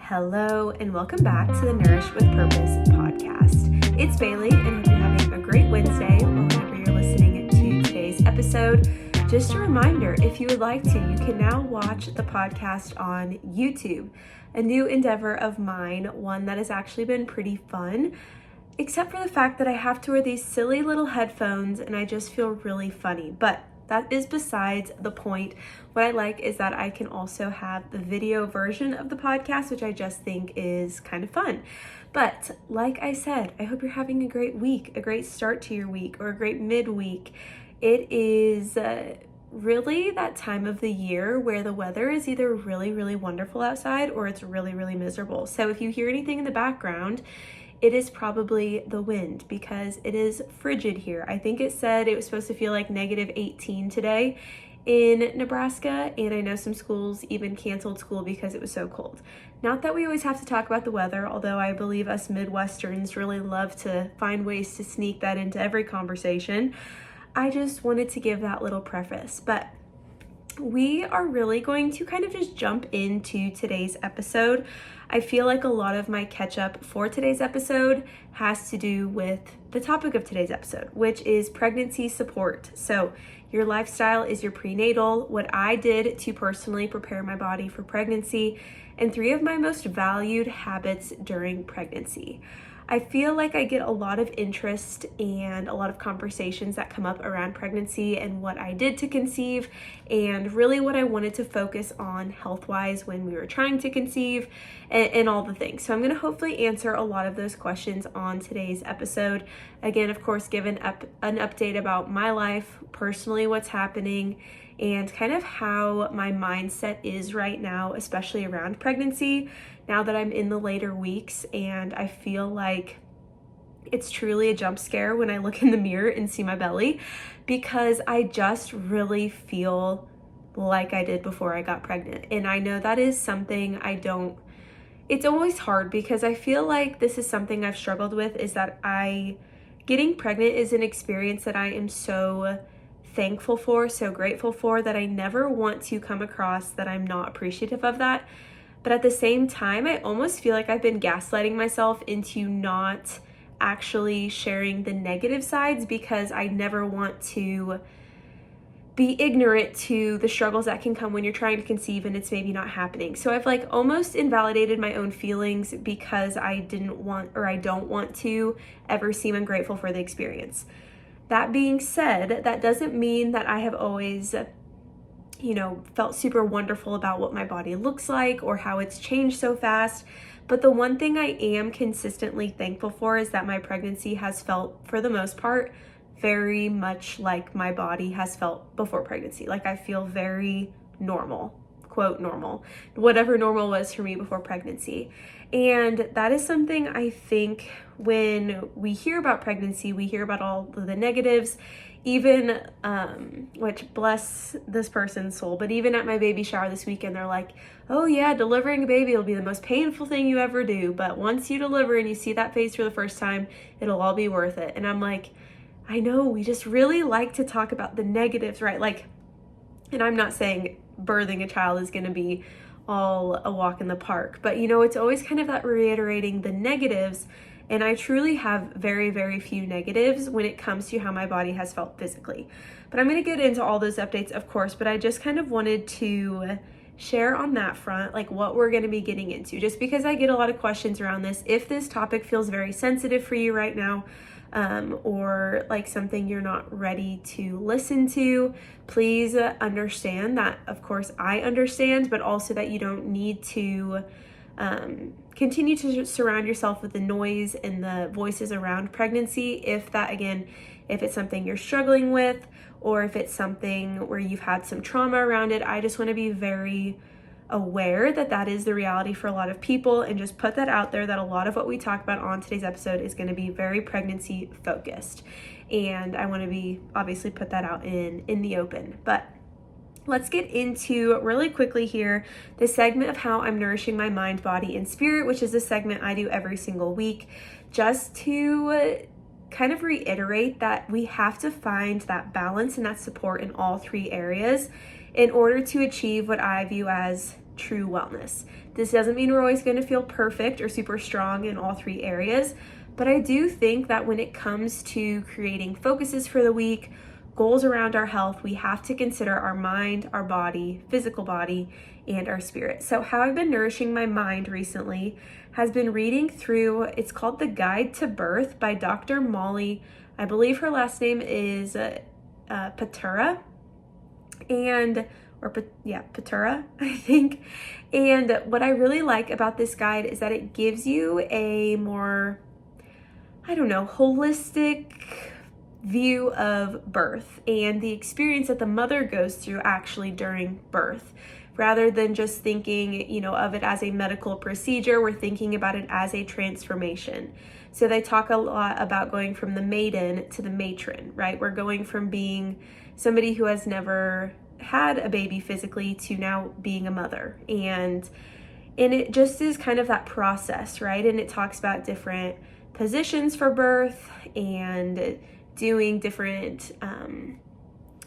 Hello, and welcome back to the Nourish with Purpose podcast. It's Bailey, and hope you're having a great Wednesday or whenever you're listening to today's episode. Just a reminder, if you would like to, you can now watch the podcast on YouTube, a new endeavor of mine, one that has actually been pretty fun, except for the fact that I have to wear these silly little headphones and I just feel really funny, but that is besides the point. What I like is that I can also have the video version of the podcast, which I just think is kind of fun. But like I said, I hope you're having a great week, a great start to your week, or a great midweek. It is really that time of the year where the weather is either really, really wonderful outside or it's really, really miserable. So if you hear anything in the background, it is probably the wind because it is frigid here. I think it said it was supposed to feel like -18 today in Nebraska, and I know some schools even canceled school because it was so cold. Not that we always have to talk about the weather, although I believe us Midwesterns really love to find ways to sneak that into every conversation. I just wanted to give that little preface, but we are really going to kind of just jump into today's episode. I feel like a lot of my catch up for today's episode has to do with the topic of today's episode, which is pregnancy support. So your lifestyle is your prenatal, what I did to personally prepare my body for pregnancy, and 3 of my most valued habits during pregnancy. I feel like I get a lot of interest and a lot of conversations that come up around pregnancy and what I did to conceive and really what I wanted to focus on health-wise when we were trying to conceive and all the things. So I'm going to hopefully answer a lot of those questions on today's episode. Again, of course, give an update about my life, personally what's happening, and kind of how my mindset is right now, especially around pregnancy, now that I'm in the later weeks, and I feel like it's truly a jump scare when I look in the mirror and see my belly, because I just really feel like I did before I got pregnant. And I know that is something it's always hard because I feel like this is something I've struggled with, is that getting pregnant is an experience that I am so thankful for, so grateful for, that I never want to come across that I'm not appreciative of that. But at the same time, I almost feel like I've been gaslighting myself into not actually sharing the negative sides because I never want to be ignorant to the struggles that can come when you're trying to conceive and it's maybe not happening. So I've almost invalidated my own feelings because I don't want to ever seem ungrateful for the experience. That being said, that doesn't mean that I have always felt super wonderful about what my body looks like or how it's changed so fast. But the one thing I am consistently thankful for is that my pregnancy has felt, for the most part, very much like my body has felt before pregnancy. Like I feel very normal, quote normal, whatever normal was for me before pregnancy. And that is something I think when we hear about pregnancy, we hear about all the negatives, even, which bless this person's soul, but even at my baby shower this weekend, they're like, oh yeah, delivering a baby will be the most painful thing you ever do. But once you deliver and you see that face for the first time, it'll all be worth it. And I'm like, I know, we just really like to talk about the negatives, right? And I'm not saying birthing a child is going to be all a walk in the park, but it's always kind of that reiterating the negatives. And I truly have very, very few negatives when it comes to how my body has felt physically. But I'm going to get into all those updates, of course, but I just kind of wanted to share on that front, what we're going to be getting into, just because I get a lot of questions around this. If this topic feels very sensitive for you right now, or something you're not ready to listen to, please understand that, of course, I understand, but also that you don't need to continue to surround yourself with the noise and the voices around pregnancy. If it's something you're struggling with, or if it's something where you've had some trauma around it, I just want to be very aware that that is the reality for a lot of people, and just put that out there, that a lot of what we talk about on today's episode is going to be very pregnancy focused. And I want to obviously put that out in the open. But let's get into really quickly here the segment of how I'm nourishing my mind, body, and spirit, which is a segment I do every single week, just to kind of reiterate that we have to find that balance and that support in all 3 areas in order to achieve what I view as true wellness. This doesn't mean we're always going to feel perfect or super strong in all 3 areas, but I do think that when it comes to creating focuses for the week, goals around our health, we have to consider our mind, our body, physical body, and our spirit. So how I've been nourishing my mind recently has been reading through, it's called The Guide to Birth by Dr. Molly, I believe her last name is Patura, Patura, I think. And what I really like about this guide is that it gives you a more, holistic view of birth and the experience that the mother goes through actually during birth. Rather than just thinking, of it as a medical procedure, we're thinking about it as a transformation. So they talk a lot about going from the maiden to the matron, right? We're going from being somebody who has never had a baby physically to now being a mother. And it just is kind of that process, right? And it talks about different positions for birth and doing different,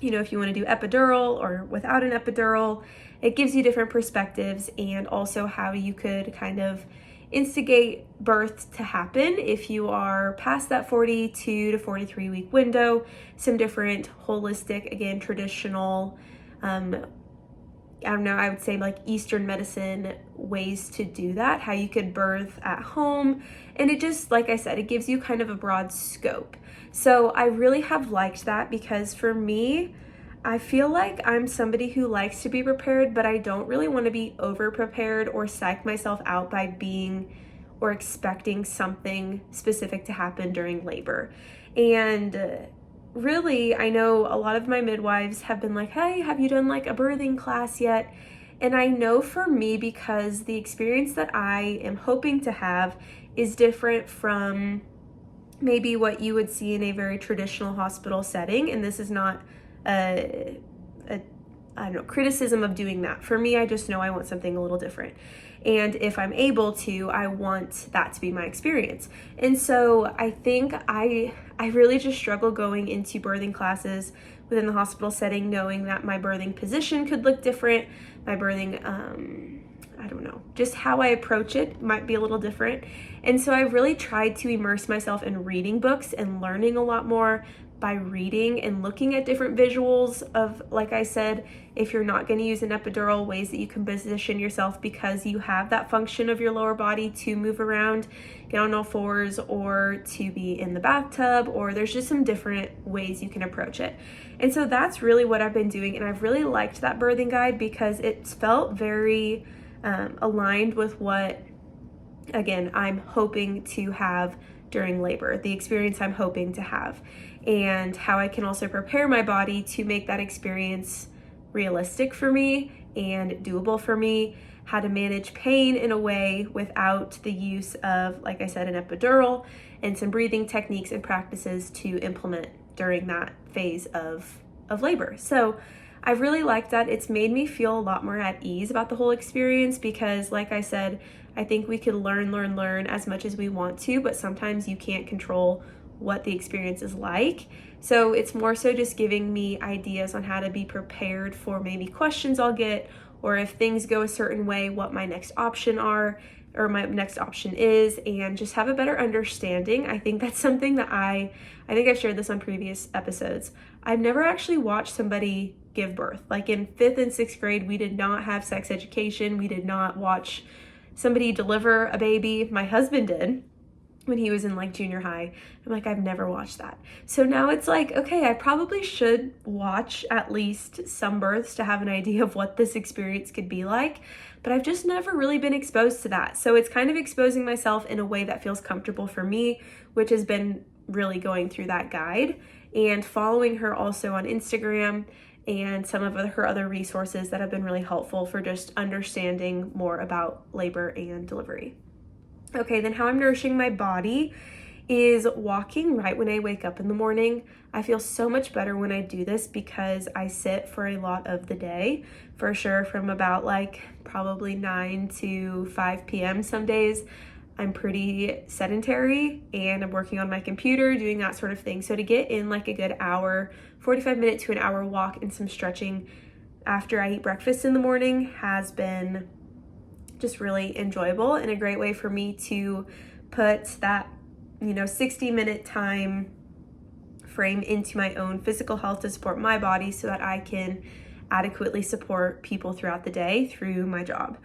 if you want to do epidural or without an epidural, it gives you different perspectives, and also how you could kind of instigate birth to happen if you are past that 42 to 43 week window. Some different holistic, again, traditional, I would say like Eastern medicine ways to do that, how you could birth at home. And it just, like I said, it gives you kind of a broad scope. So I really have liked that, because for me, I feel like I'm somebody who likes to be prepared, but I don't really want to be over prepared or psych myself out by being or expecting something specific to happen during labor. And really, I know a lot of my midwives have been like, hey, have you done like a birthing class yet? And I know for me, because the experience that I am hoping to have is different from maybe what you would see in a very traditional hospital setting. And this is not criticism of doing that. For me, I just know I want something a little different. And if I'm able to, I want that to be my experience. And so I think I really just struggle going into birthing classes within the hospital setting, knowing that my birthing position could look different. My birthing, just how I approach it might be a little different. And so I've really tried to immerse myself in reading books and learning a lot more by reading and looking at different visuals of, like I said, if you're not going to use an epidural, ways that you can position yourself because you have that function of your lower body to move around, get on all fours, or to be in the bathtub, or there's just some different ways you can approach it. And so that's really what I've been doing. And I've really liked that birthing guide because it felt very aligned with what, again, I'm hoping to have during labor, the experience I'm hoping to have, and how I can also prepare my body to make that experience realistic for me and doable for me, how to manage pain in a way without the use of, like I said, an epidural, and some breathing techniques and practices to implement during that phase of labor. So I really like that. It's made me feel a lot more at ease about the whole experience because, like I said, I think we could learn as much as we want to, but sometimes you can't control what the experience is like. So it's more so just giving me ideas on how to be prepared for maybe questions I'll get, or if things go a certain way, what my next option is, and just have a better understanding. I think that's something that I think I've shared this on previous episodes. I've never actually watched somebody give birth. Like in 5th and 6th grade, we did not have sex education. We did not watch somebody deliver a baby. My husband did when he was in like junior high. I'm like, I've never watched that. So now it's like, okay, I probably should watch at least some births to have an idea of what this experience could be like, but I've just never really been exposed to that. So it's kind of exposing myself in a way that feels comfortable for me, which has been really going through that guide and following her also on Instagram and some of her other resources that have been really helpful for just understanding more about labor and delivery. Okay, then how I'm nourishing my body is walking right when I wake up in the morning. I feel so much better when I do this because I sit for a lot of the day, for sure from about like probably 9 to 5 p.m. some days. I'm pretty sedentary and I'm working on my computer, doing that sort of thing. So to get in like a good hour, 45 minute to an hour walk and some stretching after I eat breakfast in the morning has been just really enjoyable and a great way for me to put that 60-minute time frame into my own physical health to support my body so that I can adequately support people throughout the day through my job.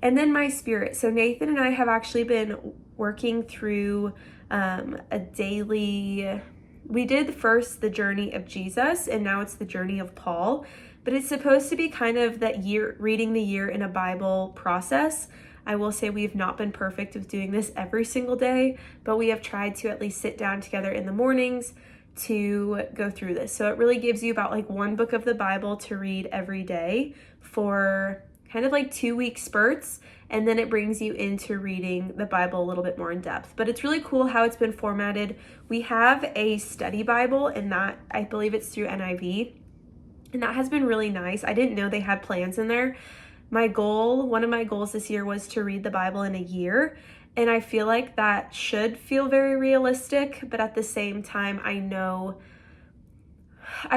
And then my spirit. So Nathan and I have actually been working through a daily, we did first the journey of Jesus, and now it's the journey of Paul, but it's supposed to be kind of that year, reading the year in a Bible process. I will say we've not been perfect with doing this every single day, but we have tried to at least sit down together in the mornings to go through this. So it really gives you about like one book of the Bible to read every day for kind of like 2-week spurts, and then it brings you into reading the Bible a little bit more in depth. But it's really cool how it's been formatted. We have a study Bible, and that, I believe it's through NIV, and that has been really nice. I didn't know they had plans in there. One of my goals this year was to read the Bible in a year, and I feel like that should feel very realistic, but at the same time, I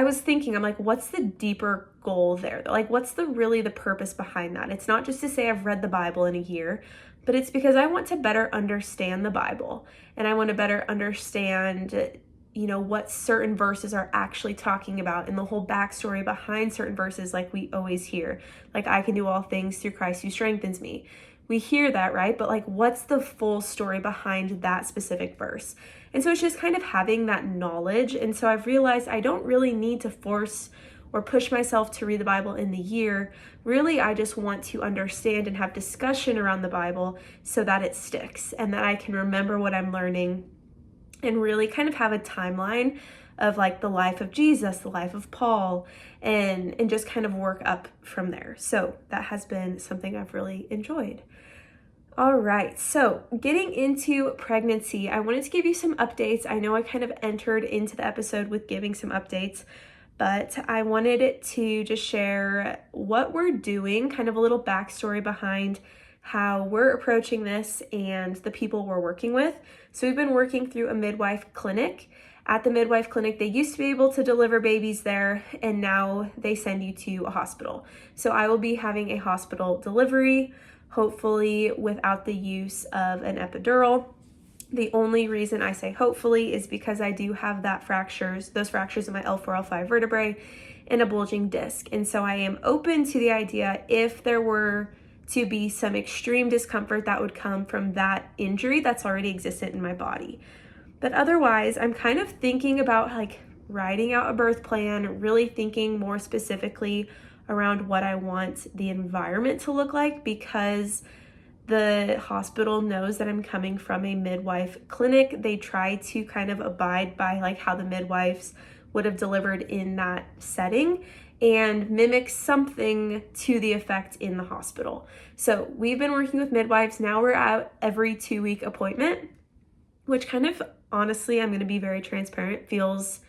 was thinking, I'm like, what's the deeper goal there? Like, what's really the purpose behind that? It's not just to say I've read the Bible in a year, but it's because I want to better understand the Bible, and I want to better understand, what certain verses are actually talking about and the whole backstory behind certain verses, like we always hear, like I can do all things through Christ who strengthens me. We hear that, right? But like, what's the full story behind that specific verse? And so it's just kind of having that knowledge. And so I've realized I don't really need to force or push myself to read the Bible in the year. Really, I just want to understand and have discussion around the Bible so that it sticks and that I can remember what I'm learning and really kind of have a timeline of like the life of Jesus, the life of Paul, and just kind of work up from there. So that has been something I've really enjoyed. All right, so getting into pregnancy, I wanted to give you some updates. I know I kind of entered into the episode with giving some updates, but I wanted to just share what we're doing, kind of a little backstory behind how we're approaching this and the people we're working with. So we've been working through a midwife clinic. At the midwife clinic, they used to be able to deliver babies there, and now they send you to a hospital. So I will be having a hospital delivery, hopefully without the use of an epidural. The only reason I say hopefully is because I do have those fractures in my L4, L5 vertebrae and a bulging disc. And so I am open to the idea if there were to be some extreme discomfort that would come from that injury that's already existent in my body. But otherwise, I'm kind of thinking about like writing out a birth plan, really thinking more specifically around what I want the environment to look like, because the hospital knows that I'm coming from a midwife clinic. They try to kind of abide by like how the midwives would have delivered in that setting and mimic something to the effect in the hospital. So we've been working with midwives. Now we're at every 2-week appointment, which kind of, honestly, I'm going to be very transparent, feels,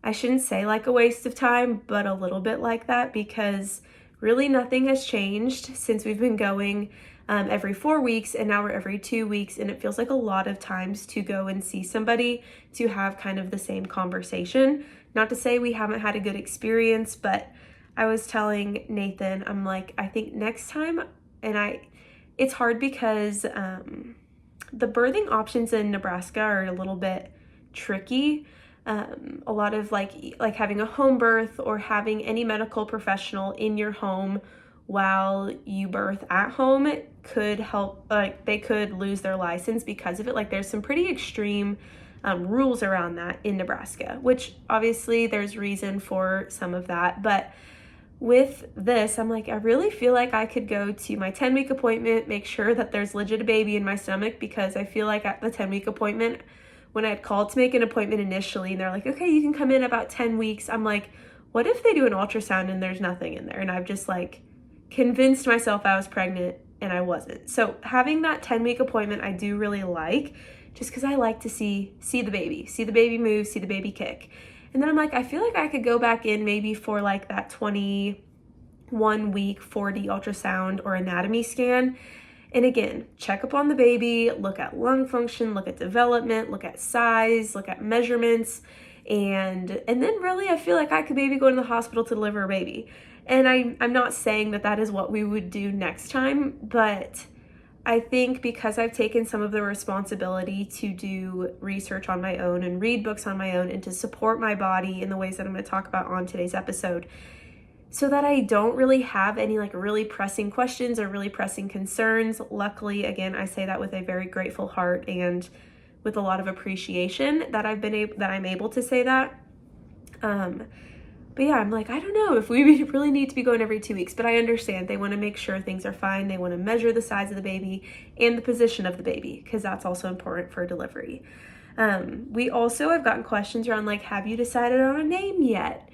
I shouldn't say like a waste of time, but a little bit like that, because really nothing has changed since we've been going every 4 weeks, and now we're every 2 weeks, and it feels like a lot of times to go and see somebody to have kind of the same conversation. Not to say we haven't had a good experience, but I was telling Nathan, I'm like, I think next time, it's hard because the birthing options in Nebraska are a little bit tricky. A lot of like having a home birth or having any medical professional in your home while you birth at home could help, like they could lose their license because of it. Like there's some pretty extreme rules around that in Nebraska, which obviously there's reason for some of that. But with this, I'm like, I really feel like I could go to my 10-week appointment, make sure that there's legit a baby in my stomach, because I feel like at the 10-week appointment, when I had called to make an appointment initially, and they're like, okay, you can come in about 10 weeks. I'm like, what if they do an ultrasound and there's nothing in there? And I've just like convinced myself I was pregnant and I wasn't. So having that 10-week appointment, I do really like, just because I like to see the baby move, see the baby kick. And then I'm like, I feel like I could go back in maybe for like that 21-week 4D ultrasound or anatomy scan. And again, check up on the baby, look at lung function, look at development, look at size, look at measurements. And then really I feel like I could maybe go to the hospital to deliver a baby. And I'm not saying that is what we would do next time, but I think because I've taken some of the responsibility to do research on my own and read books on my own and to support my body in the ways that I'm going to talk about on today's episode, so that I don't really have any like really pressing questions or really pressing concerns. Luckily, again, I say that with a very grateful heart and with a lot of appreciation that I'm able to say that. But yeah, I'm like, I don't know if we really need to be going every 2 weeks, but I understand they want to make sure things are fine. They want to measure the size of the baby and the position of the baby, because that's also important for delivery. We also have gotten questions around like, have you decided on a name yet?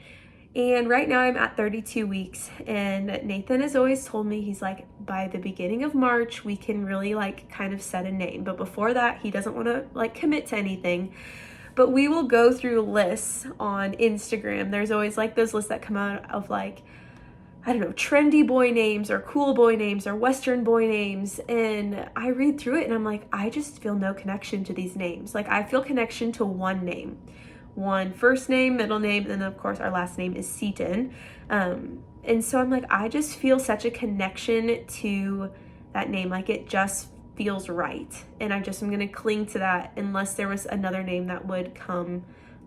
And right now I'm at 32 weeks, and Nathan has always told me, he's like, by the beginning of March, we can really like kind of set a name. But before that, he doesn't want to like commit to anything. But we will go through lists on Instagram. There's always like those lists that come out of like, I don't know, trendy boy names or cool boy names or Western boy names. And I read through it and I'm like, I just feel no connection to these names. Like I feel connection to one name, one first name, middle name, and then of course our last name is Seaton. And so I'm like, I just feel such a connection to that name. Like it just feels right, and I'm going to cling to that unless there was another name that would come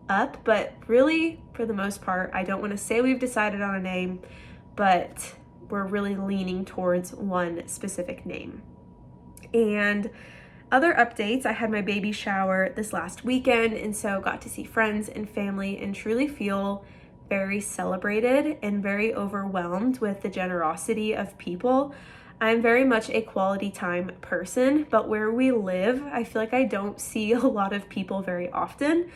up. But really, for the most part, I don't want to say we've decided on a name, but we're really leaning towards one specific name. And other updates, I had my baby shower this last weekend, and so got to see friends and family and truly feel very celebrated and very overwhelmed with the generosity of people. I'm very much a quality time person, but where we live, I feel like I don't see a lot of people very often.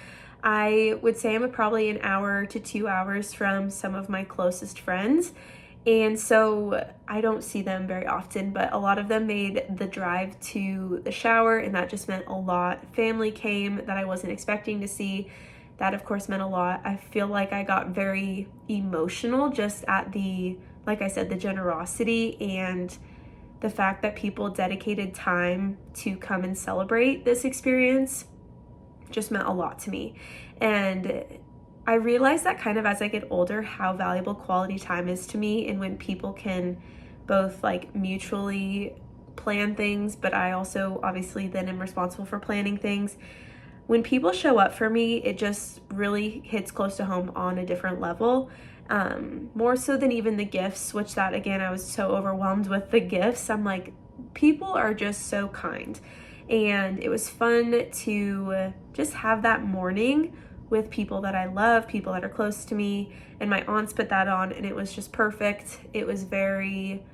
I would say I'm probably an hour to 2 hours from some of my closest friends, and so I don't see them very often, but a lot of them made the drive to the shower, and that just meant a lot. Family came that I wasn't expecting to see. That of course meant a lot. I feel like I got very emotional just at the, like I said, the generosity and the fact that people dedicated time to come and celebrate this experience just meant a lot to me. And I realized that kind of as I get older, how valuable quality time is to me, and when people can both like mutually plan things, but I also obviously then am responsible for planning things. When people show up for me, it just really hits close to home on a different level. More so than even the gifts, which that again, I was so overwhelmed with the gifts. I'm like, people are just so kind. And it was fun to just have that morning with people that I love, people that are close to me, and my aunts put that on, and it was just perfect. It was very,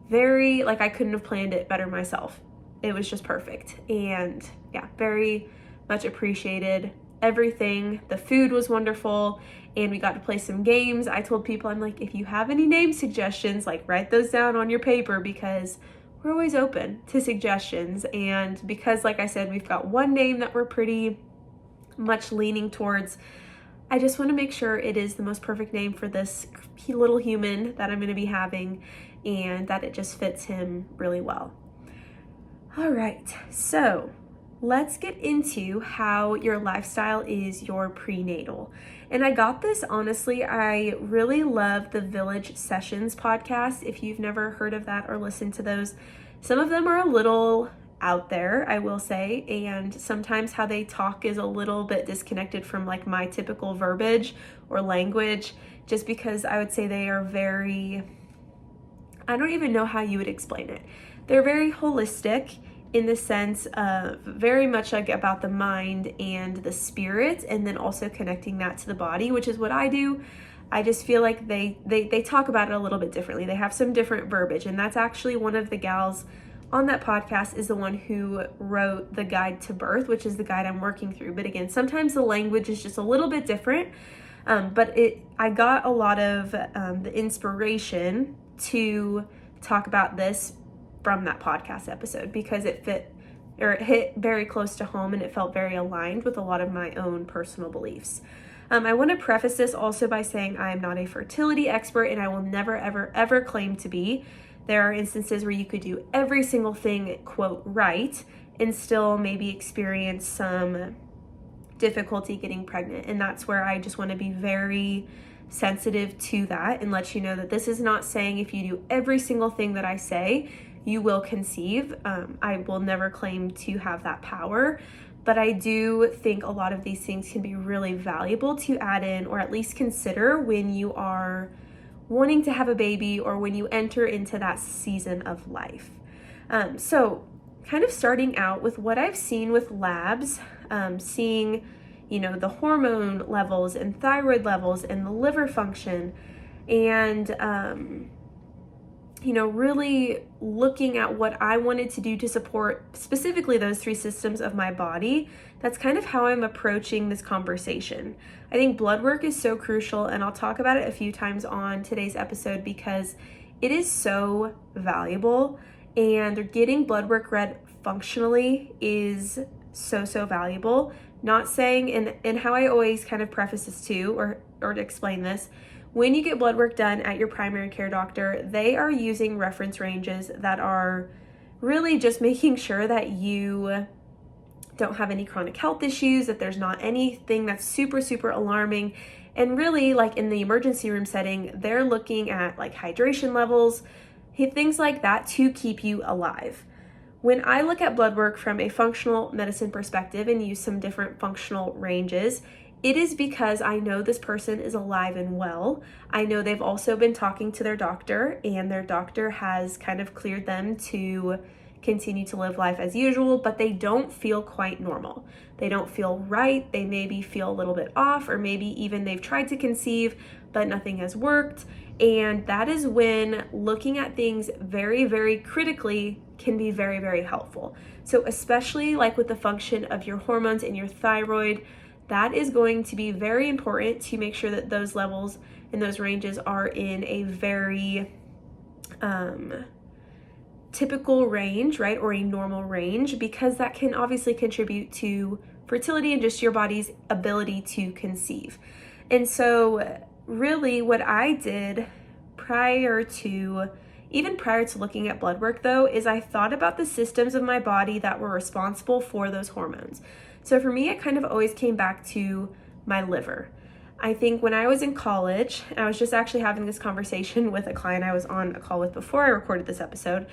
very, like I couldn't have planned it better myself. It was just perfect. And yeah, very much appreciated everything. The food was wonderful, and we got to play some games. I told people, I'm like, if you have any name suggestions, like write those down on your paper, because we're always open to suggestions. And because, like I said, we've got one name that we're pretty much leaning towards, I just want to make sure it is the most perfect name for this little human that I'm going to be having, and that it just fits him really well. All right, so let's get into how your lifestyle is your prenatal. And I got this, honestly, I really love the Village Sessions podcast. If you've never heard of that or listened to those, some of them are a little out there, I will say, and sometimes how they talk is a little bit disconnected from like my typical verbiage or language, just because I would say they are very, I don't even know how you would explain it. They're very holistic in the sense of very much like about the mind and the spirit, and then also connecting that to the body, which is what I do. I just feel like they talk about it a little bit differently. They have some different verbiage, and that's actually one of the gals on that podcast is the one who wrote the guide to birth, which is the guide I'm working through. But again, sometimes the language is just a little bit different, but I got a lot of the inspiration to talk about this from that podcast episode, because it hit very close to home, and it felt very aligned with a lot of my own personal beliefs. I want to preface this also by saying I am not a fertility expert, and I will never, ever, ever claim to be. There are instances where you could do every single thing, quote, right, and still maybe experience some difficulty getting pregnant. And that's where I just want to be very sensitive to that and let you know that this is not saying if you do every single thing that I say, you will conceive. I will never claim to have that power, but I do think a lot of these things can be really valuable to add in or at least consider when you are wanting to have a baby or when you enter into that season of life. So kind of starting out with what I've seen with labs, seeing, the hormone levels and thyroid levels and the liver function and, really looking at what I wanted to do to support specifically those three systems of my body. That's kind of how I'm approaching this conversation. I think blood work is so crucial, and I'll talk about it a few times on today's episode because it is so valuable, and getting blood work read functionally is so valuable. Not saying, and how I always kind of preface this too, or to explain this, when you get blood work done at your primary care doctor, they are using reference ranges that are really just making sure that you don't have any chronic health issues, that there's not anything that's super alarming. And really, like in the emergency room setting, they're looking at like hydration levels, things like that to keep you alive. When I look at blood work from a functional medicine perspective and use some different functional ranges, it is because I know this person is alive and well. I know they've also been talking to their doctor, and their doctor has kind of cleared them to continue to live life as usual, but they don't feel quite normal. They don't feel right. They maybe feel a little bit off, or maybe even they've tried to conceive, but nothing has worked. And that is when looking at things very critically can be very helpful. So especially like with the function of your hormones and your thyroid, that is going to be very important to make sure that those levels and those ranges are in a very typical range, right? Or a normal range, because that can obviously contribute to fertility and just your body's ability to conceive. And so really what I did prior to looking at blood work though, is I thought about the systems of my body that were responsible for those hormones. So for me, it kind of always came back to my liver. I think when I was in college, and I was just actually having this conversation with a client I was on a call with before I recorded this episode,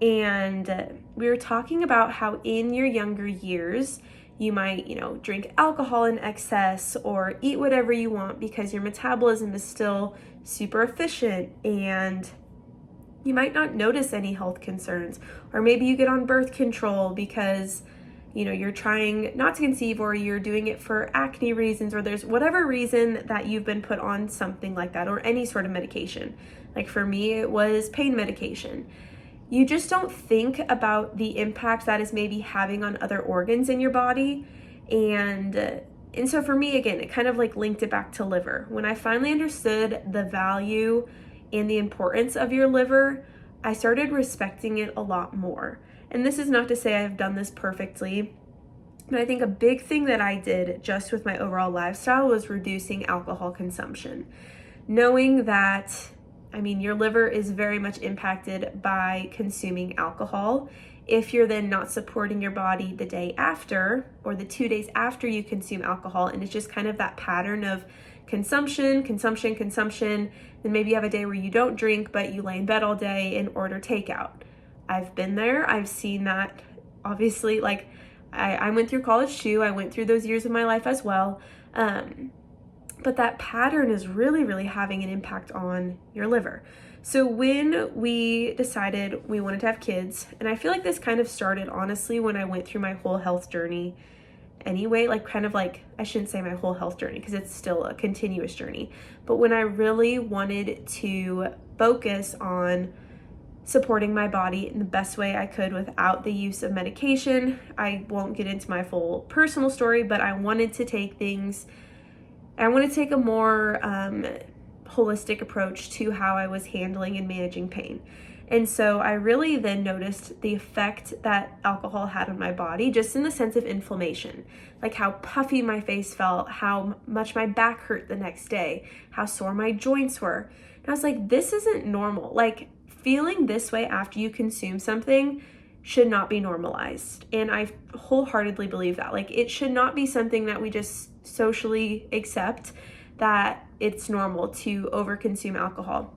and we were talking about how in your younger years, you might, drink alcohol in excess or eat whatever you want because your metabolism is still super efficient, and you might not notice any health concerns. Or maybe you get on birth control because you're trying not to conceive, or you're doing it for acne reasons, or there's whatever reason that you've been put on something like that, or any sort of medication. Like for me, it was pain medication. You just don't think about the impact that is maybe having on other organs in your body. And so for me, again, it kind of like linked it back to liver. When I finally understood the value and the importance of your liver, I started respecting it a lot more. And this is not to say I've done this perfectly, but I think a big thing that I did just with my overall lifestyle was reducing alcohol consumption. Knowing that, your liver is very much impacted by consuming alcohol. If you're then not supporting your body the day after, or the 2 days after you consume alcohol, and it's just kind of that pattern of consumption, then maybe you have a day where you don't drink, but you lay in bed all day and order takeout. I've been there. I've seen that. Obviously, like I went through college too. I went through those years of my life as well. But that pattern is really having an impact on your liver. So when we decided we wanted to have kids, and I feel like this kind of started honestly when I went through my whole health journey anyway, I shouldn't say my whole health journey because it's still a continuous journey, but when I really wanted to focus on supporting my body in the best way I could without the use of medication. I won't get into my full personal story, but I wanted to take a more holistic approach to how I was handling and managing pain. And so I really then noticed the effect that alcohol had on my body, just in the sense of inflammation, like how puffy my face felt, how much my back hurt the next day, how sore my joints were. And I was like, this isn't normal. Like, feeling this way after you consume something should not be normalized. And I wholeheartedly believe that. Like, it should not be something that we just socially accept, that it's normal to overconsume alcohol.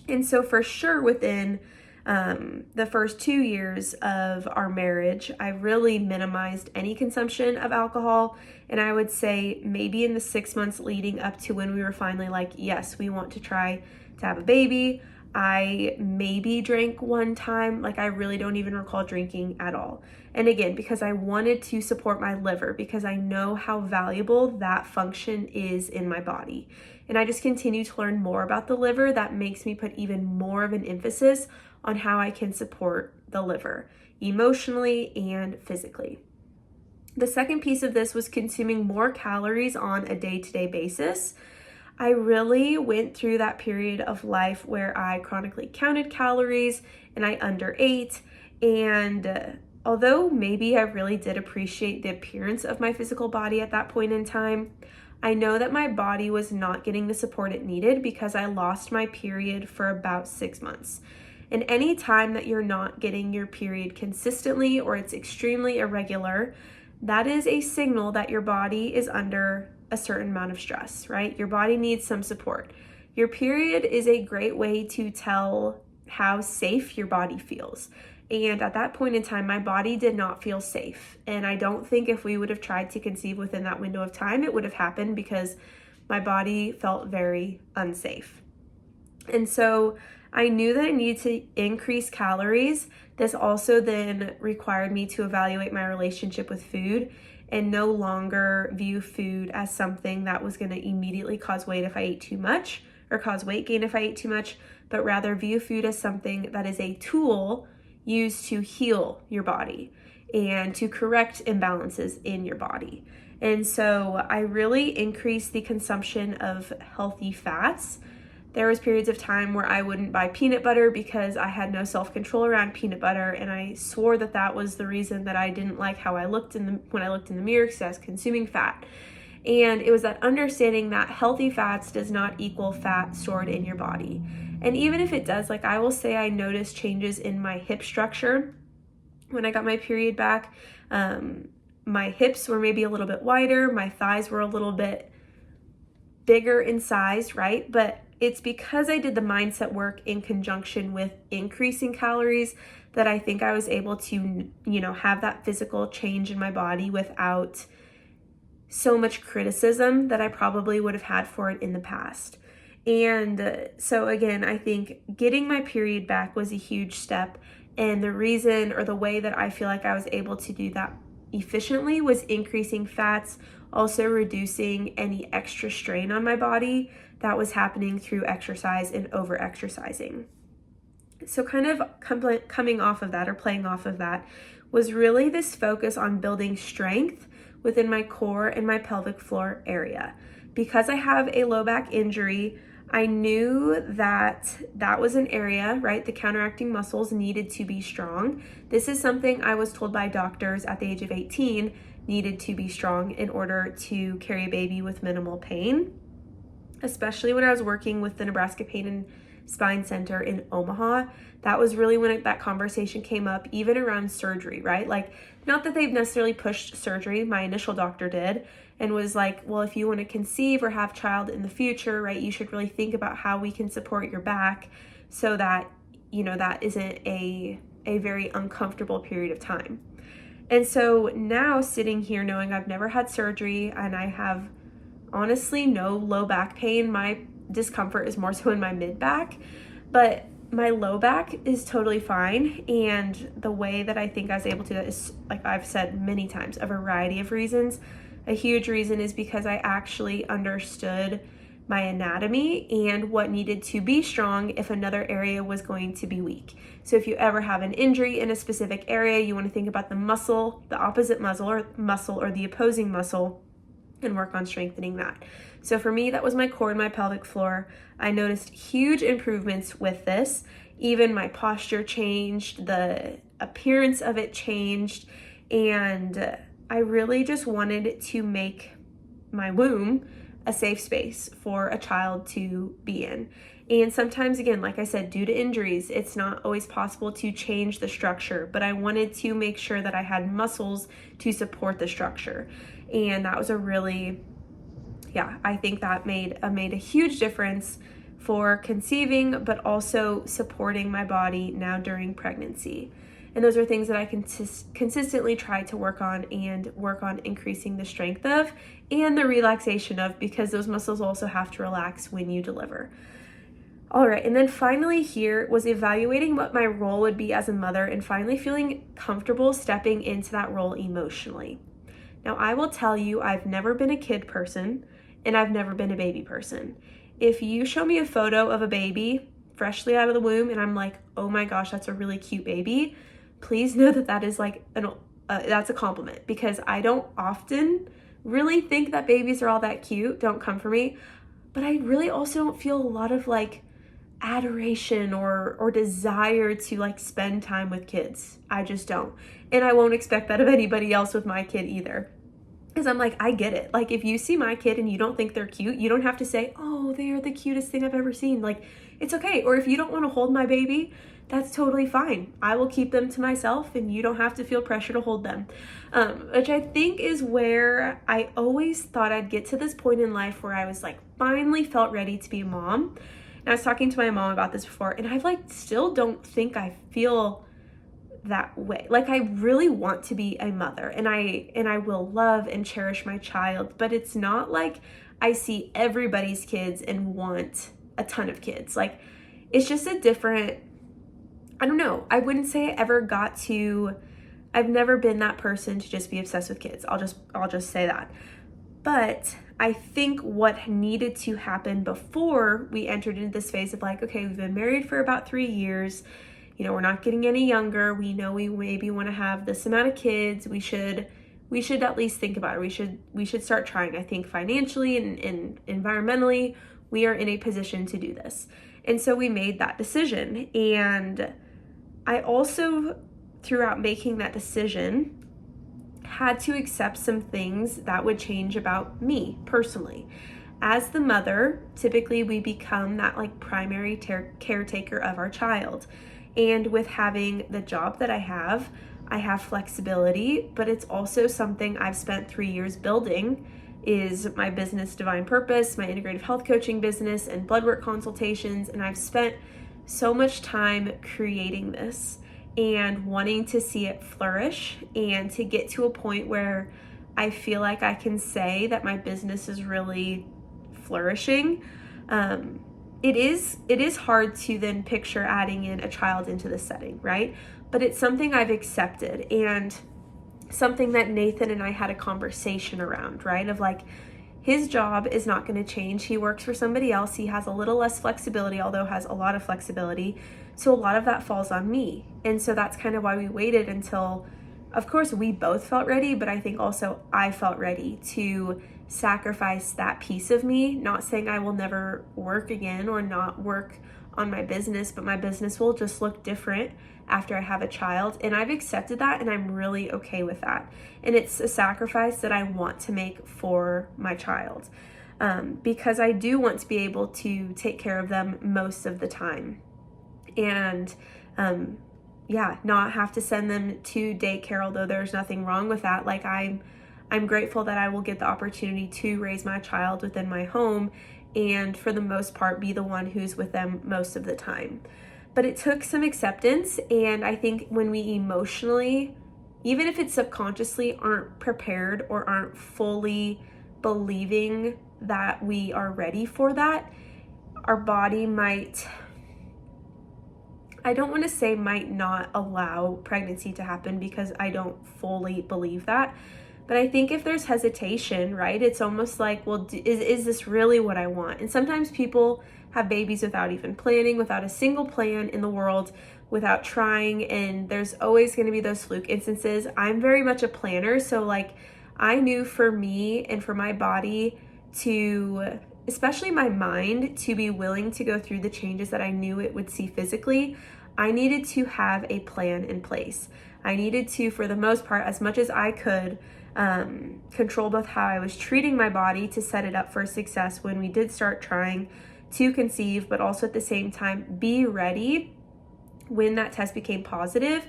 And so for sure within the first 2 years of our marriage, I really minimized any consumption of alcohol. And I would say maybe in the 6 months leading up to when we were finally like, yes, we want to try to have a baby, I maybe drank one time. Like I really don't even recall drinking at all. And again, because I wanted to support my liver, because I know how valuable that function is in my body. And I just continue to learn more about the liver that makes me put even more of an emphasis on how I can support the liver emotionally and physically. The second piece of this was consuming more calories on a day-to-day basis. I really went through that period of life where I chronically counted calories and I underate. And although maybe I really did appreciate the appearance of my physical body at that point in time, I know that my body was not getting the support it needed because I lost my period for about 6 months. And any time that you're not getting your period consistently or it's extremely irregular, that is a signal that your body is under a certain amount of stress, right? Your body needs some support. Your period is a great way to tell how safe your body feels. And at that point in time, my body did not feel safe. And I don't think if we would have tried to conceive within that window of time, it would have happened because my body felt very unsafe. And so I knew that I needed to increase calories. This also then required me to evaluate my relationship with food and no longer view food as something that was going to immediately cause weight if I ate too much or cause weight gain if I ate too much, but rather view food as something that is a tool used to heal your body and to correct imbalances in your body. And so I really increased the consumption of healthy fats. There was periods of time where I wouldn't buy peanut butter because I had no self-control around peanut butter, and I swore that that was the reason that I didn't like how I looked when I looked in the mirror because I was consuming fat. And it was that understanding that healthy fats does not equal fat stored in your body. And even if it does, like I will say I noticed changes in my hip structure when I got my period back. My hips were maybe a little bit wider, my thighs were a little bit bigger in size, right? But it's because I did the mindset work in conjunction with increasing calories that I think I was able to, have that physical change in my body without so much criticism that I probably would have had for it in the past. And so again, I think getting my period back was a huge step. And the reason or the way that I feel like I was able to do that efficiently was increasing fats, also reducing any extra strain on my body that was happening through exercise and over-exercising. So kind of coming off of that or playing off of that was really this focus on building strength within my core and my pelvic floor area. Because I have a low back injury, I knew that that was an area, right? The counteracting muscles needed to be strong. This is something I was told by doctors at the age of 18 needed to be strong in order to carry a baby with minimal pain, especially when I was working with the Nebraska Pain and Spine Center in Omaha. That was really when that conversation came up, even around surgery, right? Like, not that they've necessarily pushed surgery. My initial doctor did and was like, well, if you want to conceive or have a child in the future, right, you should really think about how we can support your back so that, that isn't a very uncomfortable period of time. And so now sitting here knowing I've never had surgery and I have honestly no low back pain, my discomfort is more so in my mid back, but my low back is totally fine. And the way that I think I was able to do that is, like I've said many times, a variety of reasons. A huge reason is because I actually understood my anatomy and what needed to be strong if another area was going to be weak. So if you ever have an injury in a specific area, you want to think about the muscle, the opposite muscle or the opposing muscle, and work on strengthening that. So for me, that was my core and my pelvic floor. I noticed huge improvements with this. Even my posture changed, the appearance of it changed, and I really just wanted to make my womb a safe space for a child to be in. And sometimes, again, like I said, due to injuries, it's not always possible to change the structure, but I wanted to make sure that I had muscles to support the structure. And that was a really yeah, I think that made a huge difference for conceiving, but also supporting my body now during pregnancy. And those are things that I can consistently try to work on increasing the strength of and the relaxation of, because those muscles also have to relax when you deliver. All right, and then finally here was evaluating what my role would be as a mother and finally feeling comfortable stepping into that role emotionally. Now, I will tell you, I've never been a kid person and I've never been a baby person. If you show me a photo of a baby freshly out of the womb and I'm like, oh my gosh, that's a really cute baby, please know that that is like that's a compliment, because I don't often really think that babies are all that cute. Don't come for me. But I really also don't feel a lot of like adoration or desire to like spend time with kids. I just don't. And I won't expect that of anybody else with my kid either. Because I'm like, I get it. Like, if you see my kid and you don't think they're cute, you don't have to say, oh, they are the cutest thing I've ever seen. Like, it's okay. Or if you don't want to hold my baby, that's totally fine. I will keep them to myself and you don't have to feel pressure to hold them. Which I think is where I always thought I'd get to this point in life where I was like, finally felt ready to be a mom. And I was talking to my mom about this before, and I like still don't think I feel that way. Like, I really want to be a mother and I will love and cherish my child, but it's not like I see everybody's kids and want a ton of kids. Like, it's just a different, I don't know. I wouldn't say I ever got to, I've never been that person to just be obsessed with kids. I'll just say that. But I think what needed to happen before we entered into this phase of like, okay, we've been married for about 3 years. You know, we're not getting any younger. We know we maybe want to have this amount of kids. We should at least think about it. We should start trying. I think financially and environmentally, we are in a position to do this. And so we made that decision. And I also, throughout making that decision, had to accept some things that would change about me personally. As the mother, typically we become that like primary caretaker of our child. And with having the job that I have flexibility, but it's also something I've spent 3 years building, is my business Divine Purpose, my integrative health coaching business and blood work consultations. And I've spent so much time creating this and wanting to see it flourish and to get to a point where I feel like I can say that my business is really flourishing. It is hard to then picture adding in a child into the setting, right? But it's something I've accepted and something that Nathan and I had a conversation around, right? Of like, his job is not going to change. He works for somebody else. He has a little less flexibility, although has a lot of flexibility. So a lot of that falls on me. And so that's kind of why we waited until, of course, we both felt ready, but I think also I felt ready to sacrifice that piece of me. Not saying I will never work again or not work on my business, but my business will just look different after I have a child. And I've accepted that and I'm really okay with that. And it's a sacrifice that I want to make for my child, because I do want to be able to take care of them most of the time. And not have to send them to daycare, although there's nothing wrong with that. Like, I'm grateful that I will get the opportunity to raise my child within my home and for the most part be the one who's with them most of the time. But it took some acceptance, and I think when we emotionally, even if it's subconsciously, aren't prepared or aren't fully believing that we are ready for that, our body might, I don't want to say might not allow pregnancy to happen, because I don't fully believe that. But I think if there's hesitation, right, it's almost like, well, is this really what I want? And sometimes people have babies without even planning, without a single plan in the world, without trying. And there's always going to be those fluke instances. I'm very much a planner. So like, I knew for me and for my body to, especially my mind, to be willing to go through the changes that I knew it would see physically, I needed to have a plan in place. I needed to, for the most part, as much as I could, control both how I was treating my body to set it up for success when we did start trying to conceive, but also at the same time be ready when that test became positive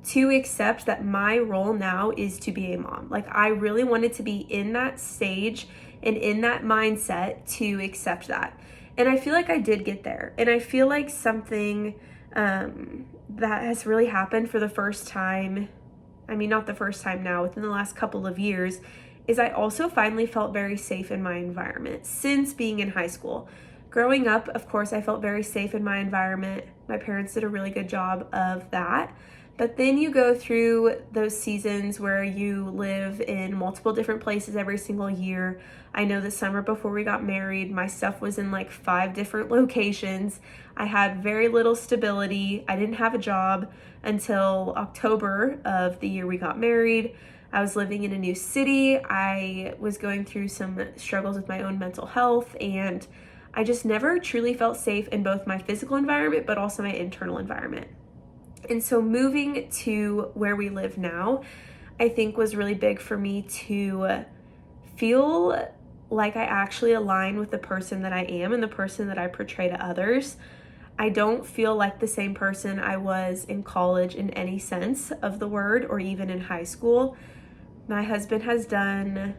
to accept that my role now is to be a mom. Like, I really wanted to be in that stage and in that mindset to accept that. And I feel like I did get there. And I feel like something that has really happened for the first time, I mean, not the first time now, within the last couple of years, is I also finally felt very safe in my environment since being in high school. Growing up, of course, I felt very safe in my environment. My parents did a really good job of that. But then you go through those seasons where you live in multiple different places every single year. I know the summer before we got married, my stuff was in like 5 different locations. I had very little stability. I didn't have a job until October of the year we got married. I was living in a new city. I was going through some struggles with my own mental health, and I just never truly felt safe in both my physical environment, but also my internal environment. And so moving to where we live now, I think was really big for me to feel like I actually align with the person that I am and the person that I portray to others. I don't feel like the same person I was in college in any sense of the word, or even in high school. My husband has done,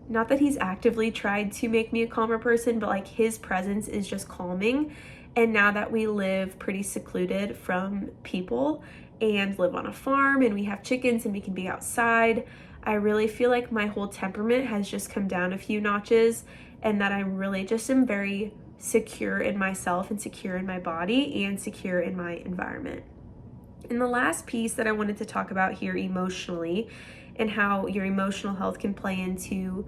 not that he's actively tried to make me a calmer person, but like his presence is just calming. And now that we live pretty secluded from people and live on a farm and we have chickens and we can be outside, I really feel like my whole temperament has just come down a few notches, and that I really just am very secure in myself and secure in my body and secure in my environment. And the last piece that I wanted to talk about here emotionally, and how your emotional health can play into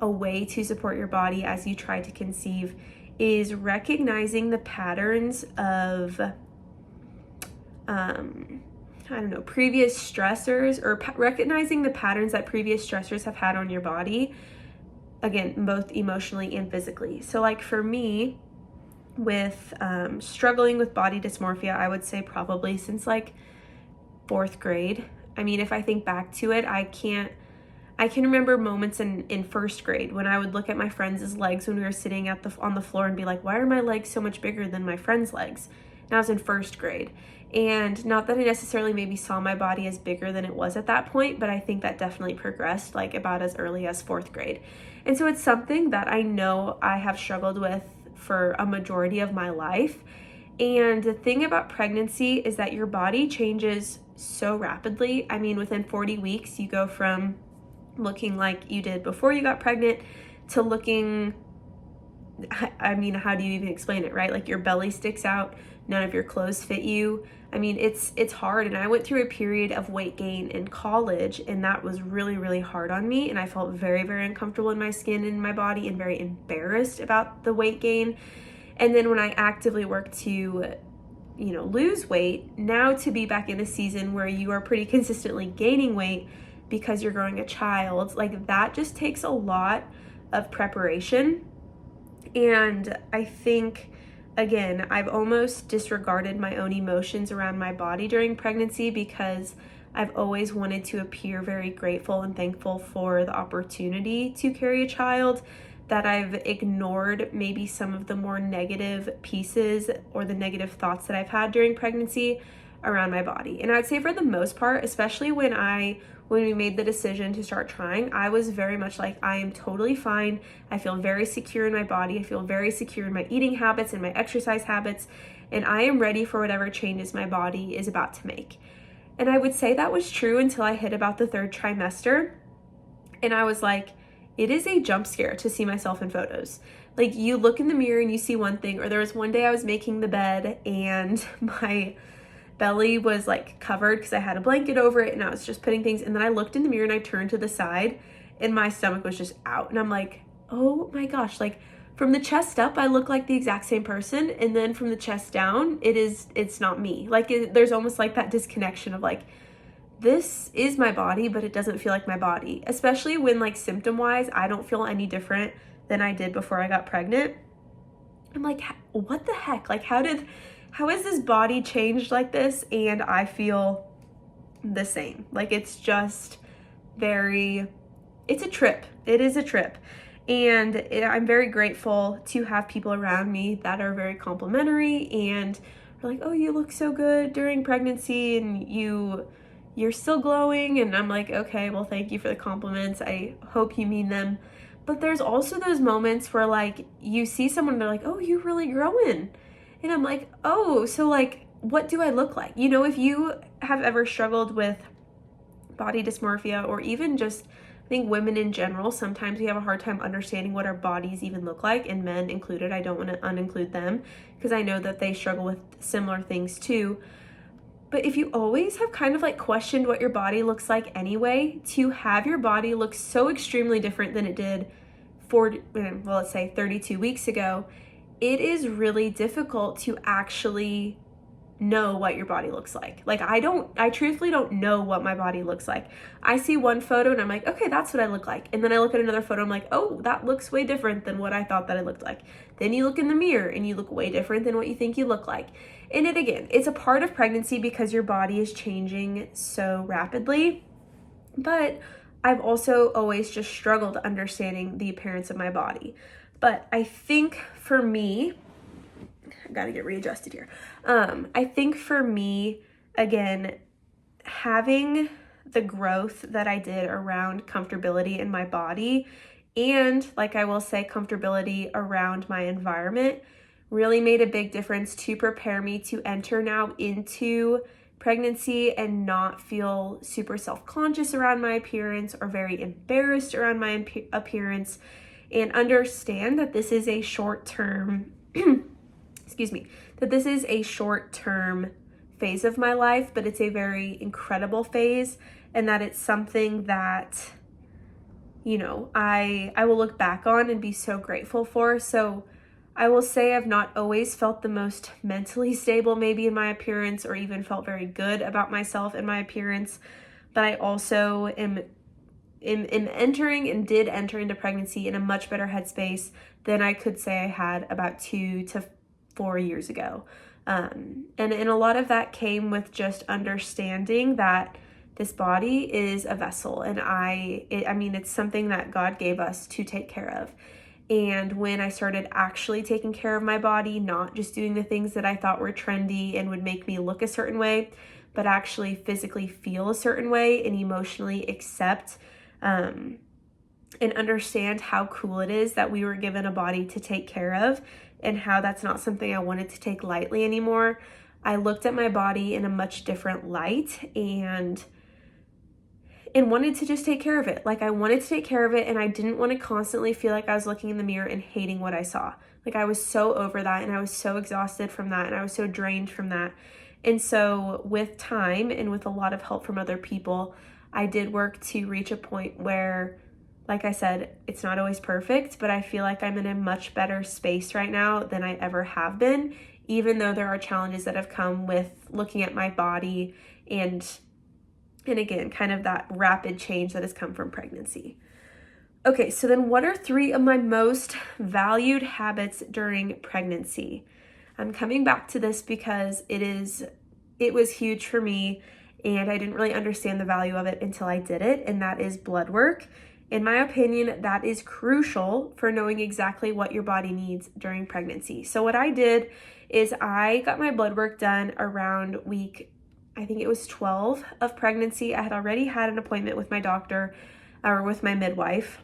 a way to support your body as you try to conceive, is recognizing the patterns of, previous stressors, or recognizing the patterns that previous stressors have had on your body, again, both emotionally and physically. So like for me, with struggling with body dysmorphia, I would say probably since like 4th grade. I mean, if I think back to it, I can remember moments in 1st grade when I would look at my friends' legs when we were sitting on the floor and be like, why are my legs so much bigger than my friends' legs? And I was in 1st grade. And not that I necessarily maybe saw my body as bigger than it was at that point, but I think that definitely progressed like about as early as 4th grade. And so it's something that I know I have struggled with for a majority of my life. And the thing about pregnancy is that your body changes so rapidly. I mean, within 40 weeks, you go from looking like you did before you got pregnant to looking, I mean, how do you even explain it, right? Like your belly sticks out, none of your clothes fit you. I mean, it's hard. And I went through a period of weight gain in college, and that was really, really hard on me. And I felt very, very uncomfortable in my skin and my body, and very embarrassed about the weight gain. And then when I actively worked to, lose weight, now to be back in a season where you are pretty consistently gaining weight because you're growing a child, like that just takes a lot of preparation. And I think, again, I've almost disregarded my own emotions around my body during pregnancy because I've always wanted to appear very grateful and thankful for the opportunity to carry a child, that I've ignored maybe some of the more negative pieces or the negative thoughts that I've had during pregnancy around my body. And I'd say for the most part, especially when we made the decision to start trying, I was very much like, I am totally fine. I feel very secure in my body. I feel very secure in my eating habits and my exercise habits. And I am ready for whatever changes my body is about to make. And I would say that was true until I hit about the 3rd trimester. And I was like, it is a jump scare to see myself in photos. Like you look in the mirror and you see one thing, or there was one day I was making the bed and my belly was like covered because I had a blanket over it and I was just putting things, and then I looked in the mirror and I turned to the side and my stomach was just out, and I'm like, oh my gosh, like from the chest up I look like the exact same person, and then from the chest down it's not me. Like there's almost like that disconnection of like, this is my body but it doesn't feel like my body, especially when like symptom wise I don't feel any different than I did before I got pregnant. I'm like, what the heck, like how is this body changed like this and I feel the same? Like it's just it's a trip. It is a trip. And I'm very grateful to have people around me that are very complimentary and are like, oh, you look so good during pregnancy and you're still glowing. And I'm like, okay, well, thank you for the compliments. I hope you mean them. But there's also those moments where like you see someone and they're like, oh, you're really growing. And I'm like, oh, so like, what do I look like? You know, if you have ever struggled with body dysmorphia, or even just, I think women in general, sometimes we have a hard time understanding what our bodies even look like, and men included. I don't want to uninclude them because I know that they struggle with similar things too. But if you always have kind of like questioned what your body looks like anyway, to have your body look so extremely different than it did let's say 32 weeks ago, it is really difficult to actually know what your body looks like. Like I truthfully don't know what my body looks like. I see one photo and I'm like, okay, that's what I look like. And then I look at another photo, I'm like, oh, that looks way different than what I thought that I looked like. Then you look in the mirror and you look way different than what you think you look like. And it's a part of pregnancy because your body is changing so rapidly. But I've also always just struggled understanding the appearance of my body. But I think for me, I gotta get readjusted here. I think for me, again, having the growth that I did around comfortability in my body, and like I will say, comfortability around my environment, really made a big difference to prepare me to enter now into pregnancy and not feel super self-conscious around my appearance or very embarrassed around my appearance, and understand that this is a short-term that this is a short-term phase of my life, but it's a very incredible phase, and that it's something that, you know, I will look back on and be so grateful for. So I will say I've not always felt the most mentally stable maybe in my appearance, or even felt very good about myself and my appearance, but I also am entering and did enter into pregnancy in a much better headspace than I could say I had about 2 to 4 years ago. And a lot of that came with just understanding that this body is a vessel, and it's something that God gave us to take care of. And when I started actually taking care of my body, not just doing the things that I thought were trendy and would make me look a certain way, but actually physically feel a certain way and emotionally accept and understand how cool it is that we were given a body to take care of, and how that's not something I wanted to take lightly anymore, I looked at my body in a much different light and wanted to just take care of it. Like I wanted to take care of it, and I didn't want to constantly feel like I was looking in the mirror and hating what I saw. Like I was so over that, and I was so exhausted from that, and I was so drained from that. And so with time and with a lot of help from other people, I did work to reach a point where, like I said, it's not always perfect, but I feel like I'm in a much better space right now than I ever have been, even though there are challenges that have come with looking at my body and again, kind of that rapid change that has come from pregnancy. Okay, so then what are 3 of my most valued habits during pregnancy? I'm coming back to this because it was huge for me, and I didn't really understand the value of it until I did it, and that is blood work. In my opinion, that is crucial for knowing exactly what your body needs during pregnancy. So what I did is I got my blood work done around week, I think it was 12 of pregnancy. I had already had an appointment with my doctor or with my midwife,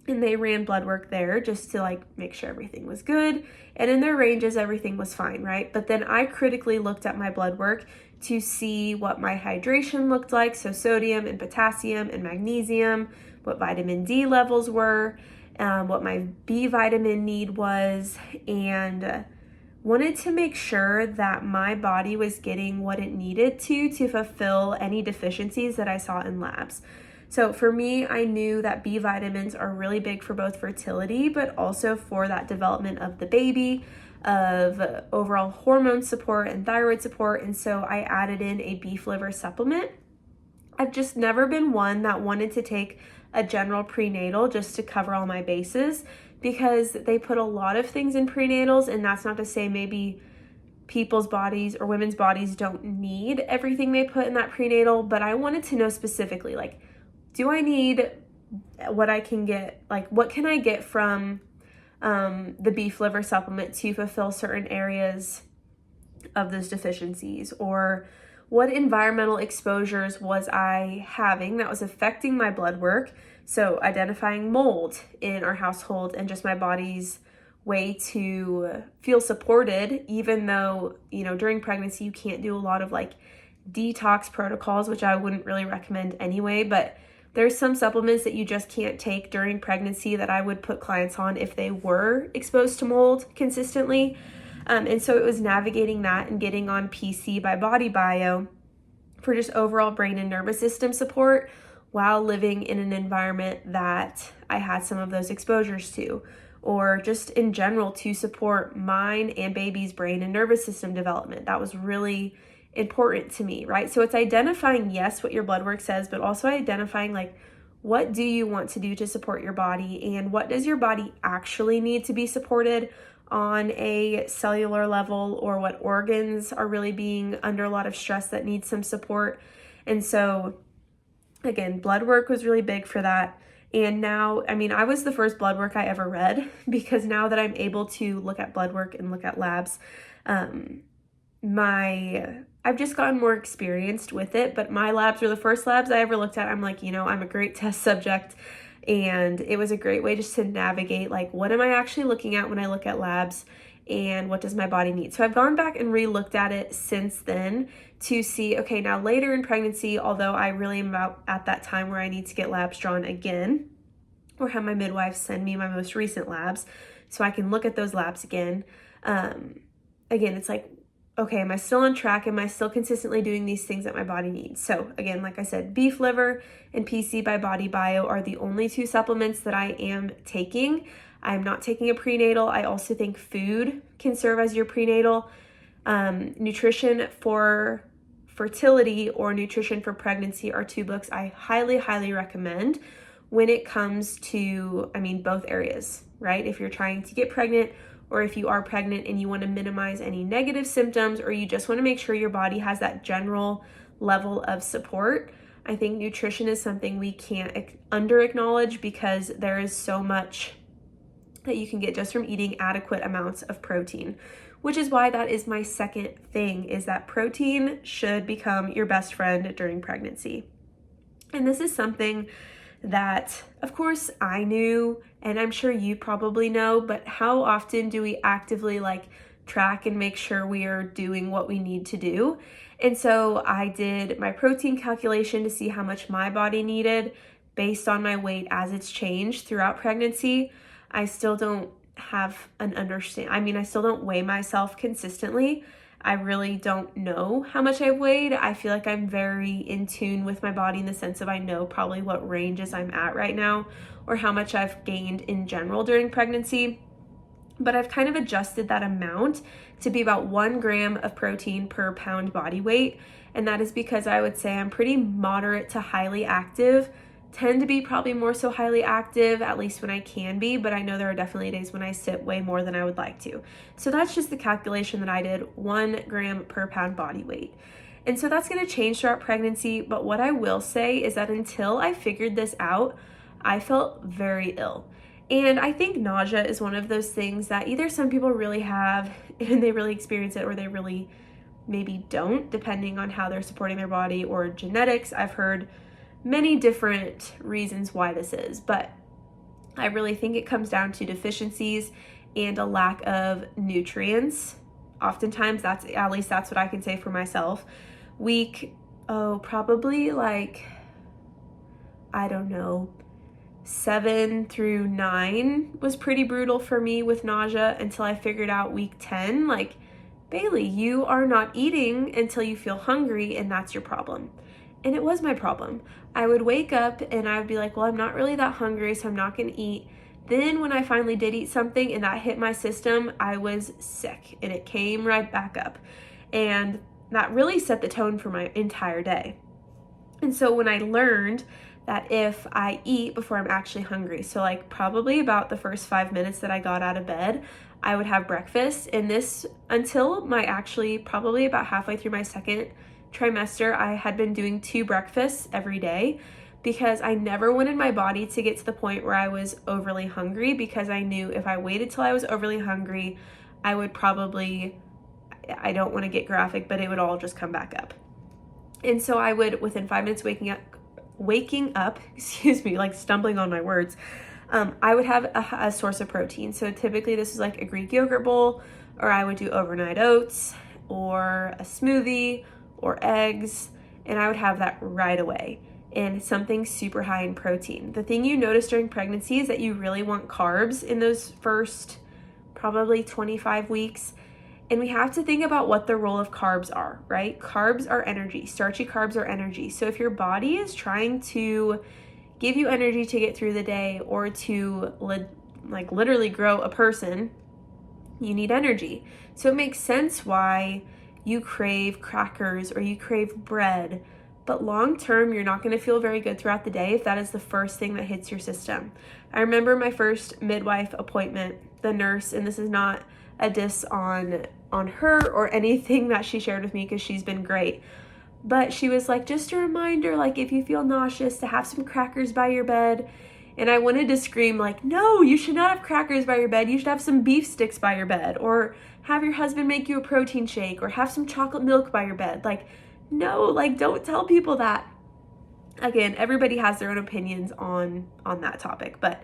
and they ran blood work there just to like make sure everything was good. And in their ranges, everything was fine, right? But then I critically looked at my blood work to see what my hydration looked like. So sodium and potassium and magnesium, what vitamin D levels were, what my B vitamin need was, and wanted to make sure that my body was getting what it needed to fulfill any deficiencies that I saw in labs. So for me, I knew that B vitamins are really big for both fertility, but also for that development of the baby, of overall hormone support and thyroid support. And so I added in a beef liver supplement. I've just never been one that wanted to take a general prenatal just to cover all my bases, because they put a lot of things in prenatals, and that's not to say maybe people's bodies or women's bodies don't need everything they put in that prenatal, but I wanted to know specifically, like, do I need what I can get, like what can I get from the beef liver supplement to fulfill certain areas of those deficiencies, or what environmental exposures was I having that was affecting my blood work. So identifying mold in our household and just my body's way to feel supported, even though, during pregnancy, you can't do a lot of like detox protocols, which I wouldn't really recommend anyway, but there's some supplements that you just can't take during pregnancy that I would put clients on if they were exposed to mold consistently. And so it was navigating that and getting on PC by Body Bio for just overall brain and nervous system support while living in an environment that I had some of those exposures to, or just in general to support mine and baby's brain and nervous system development. That was really important to me, right? So it's identifying, yes, what your blood work says, but also identifying like, what do you want to do to support your body, and what does your body actually need to be supported on a cellular level, or what organs are really being under a lot of stress that need some support. And so again, blood work was really big for that. And now, I was the first blood work I ever read, because now that I'm able to look at blood work and look at labs, I've just gotten more experienced with it, but my labs were the first labs I ever looked at. I'm like, I'm a great test subject, and it was a great way just to navigate, like, what am I actually looking at when I look at labs, and what does my body need? So I've gone back and re-looked at it since then to see, okay, now later in pregnancy, although I really am at that time where I need to get labs drawn again, or have my midwife send me my most recent labs so I can look at those labs again. Again, it's like, okay, am I still on track? Am I still consistently doing these things that my body needs? So again, like I said, beef liver and PC by Body Bio are the only two supplements that I am taking. I'm not taking a prenatal. I also think food can serve as your prenatal. Nutrition for fertility or nutrition for pregnancy are two books I highly, highly recommend when it comes to, both areas, right? If you're trying to get pregnant, or if you are pregnant and you want to minimize any negative symptoms, or you just want to make sure your body has that general level of support, I think nutrition is something we can't under acknowledge, because there is so much that you can get just from eating adequate amounts of protein, which is why that is my second thing, is that protein should become your best friend during pregnancy. And this is something that, of course, I knew, and I'm sure you probably know, but how often do we actively track and make sure we are doing what we need to do? And so I did my protein calculation to see how much my body needed based on my weight as it's changed throughout pregnancy. I still don't have an understanding. I still don't weigh myself consistently. I really don't know how much I've weighed. I feel like I'm very in tune with my body in the sense of I know probably what ranges I'm at right now, or how much I've gained in general during pregnancy. But I've kind of adjusted that amount to be about 1 gram of protein per pound body weight. And that is because I would say I'm pretty moderate to highly active, tend to be probably more so highly active, at least when I can be, but I know there are definitely days when I sit way more than I would like to. So that's just the calculation that I did, 1 gram per pound body weight. And so that's going to change throughout pregnancy, but what I will say is that until I figured this out, I felt very ill. And I think nausea is one of those things that either some people really have and they really experience it, or they really maybe don't, depending on how they're supporting their body or genetics. I've heard many different reasons why this is, but I really think it comes down to deficiencies and a lack of nutrients. Oftentimes, that's what I can say for myself. Probably 7 through 9 was pretty brutal for me with nausea until I figured out week 10, Bailey, you are not eating until you feel hungry, and that's your problem. And it was my problem. I would wake up and I would be like, well, I'm not really that hungry, so I'm not going to eat. Then when I finally did eat something and that hit my system, I was sick, and it came right back up. And that really set the tone for my entire day. And so when I learned that if I eat before I'm actually hungry, so probably about the first 5 minutes that I got out of bed, I would have breakfast. And this until probably about halfway through my second trimester, I had been doing 2 breakfasts every day, because I never wanted my body to get to the point where I was overly hungry, because I knew if I waited till I was overly hungry, I would probably, I don't want to get graphic, but it would all just come back up. And so I would, within 5 minutes waking up, excuse me, like stumbling on my words, I would have a source of protein. So typically this is like a Greek yogurt bowl, or I would do overnight oats, or a smoothie, or eggs, and I would have that right away. And something super high in protein. The thing you notice during pregnancy is that you really want carbs in those first probably 25 weeks. And we have to think about what the role of carbs are, right? Carbs are energy. Starchy carbs are energy. So if your body is trying to give you energy to get through the day or to literally grow a person, you need energy. So it makes sense why you crave crackers or you crave bread. But long term, you're not going to feel very good throughout the day if that is the first thing that hits your system. I remember my first midwife appointment, the nurse, and this is not a diss on her or anything that she shared with me because she's been great. But she was like, just a reminder, like if you feel nauseous, to have some crackers by your bed. And I wanted to scream like, no, you should not have crackers by your bed. You should have some beef sticks by your bed, or have your husband make you a protein shake, or have some chocolate milk by your bed. Like, no, like don't tell people that. Again, everybody has their own opinions on that topic, but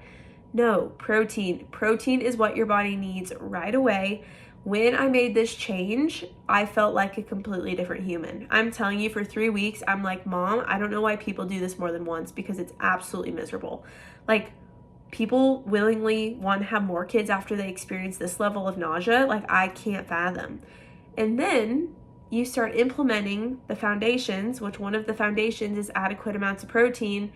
no, protein is what your body needs right away. When I made this change, I felt like a completely different human. I'm telling you, for 3 weeks, I'm like, Mom, I don't know why people do this more than once, because it's absolutely miserable. Like, people willingly want to have more kids after they experience this level of nausea. Like, I can't fathom. And then you start implementing the foundations, which one of the foundations is adequate amounts of protein,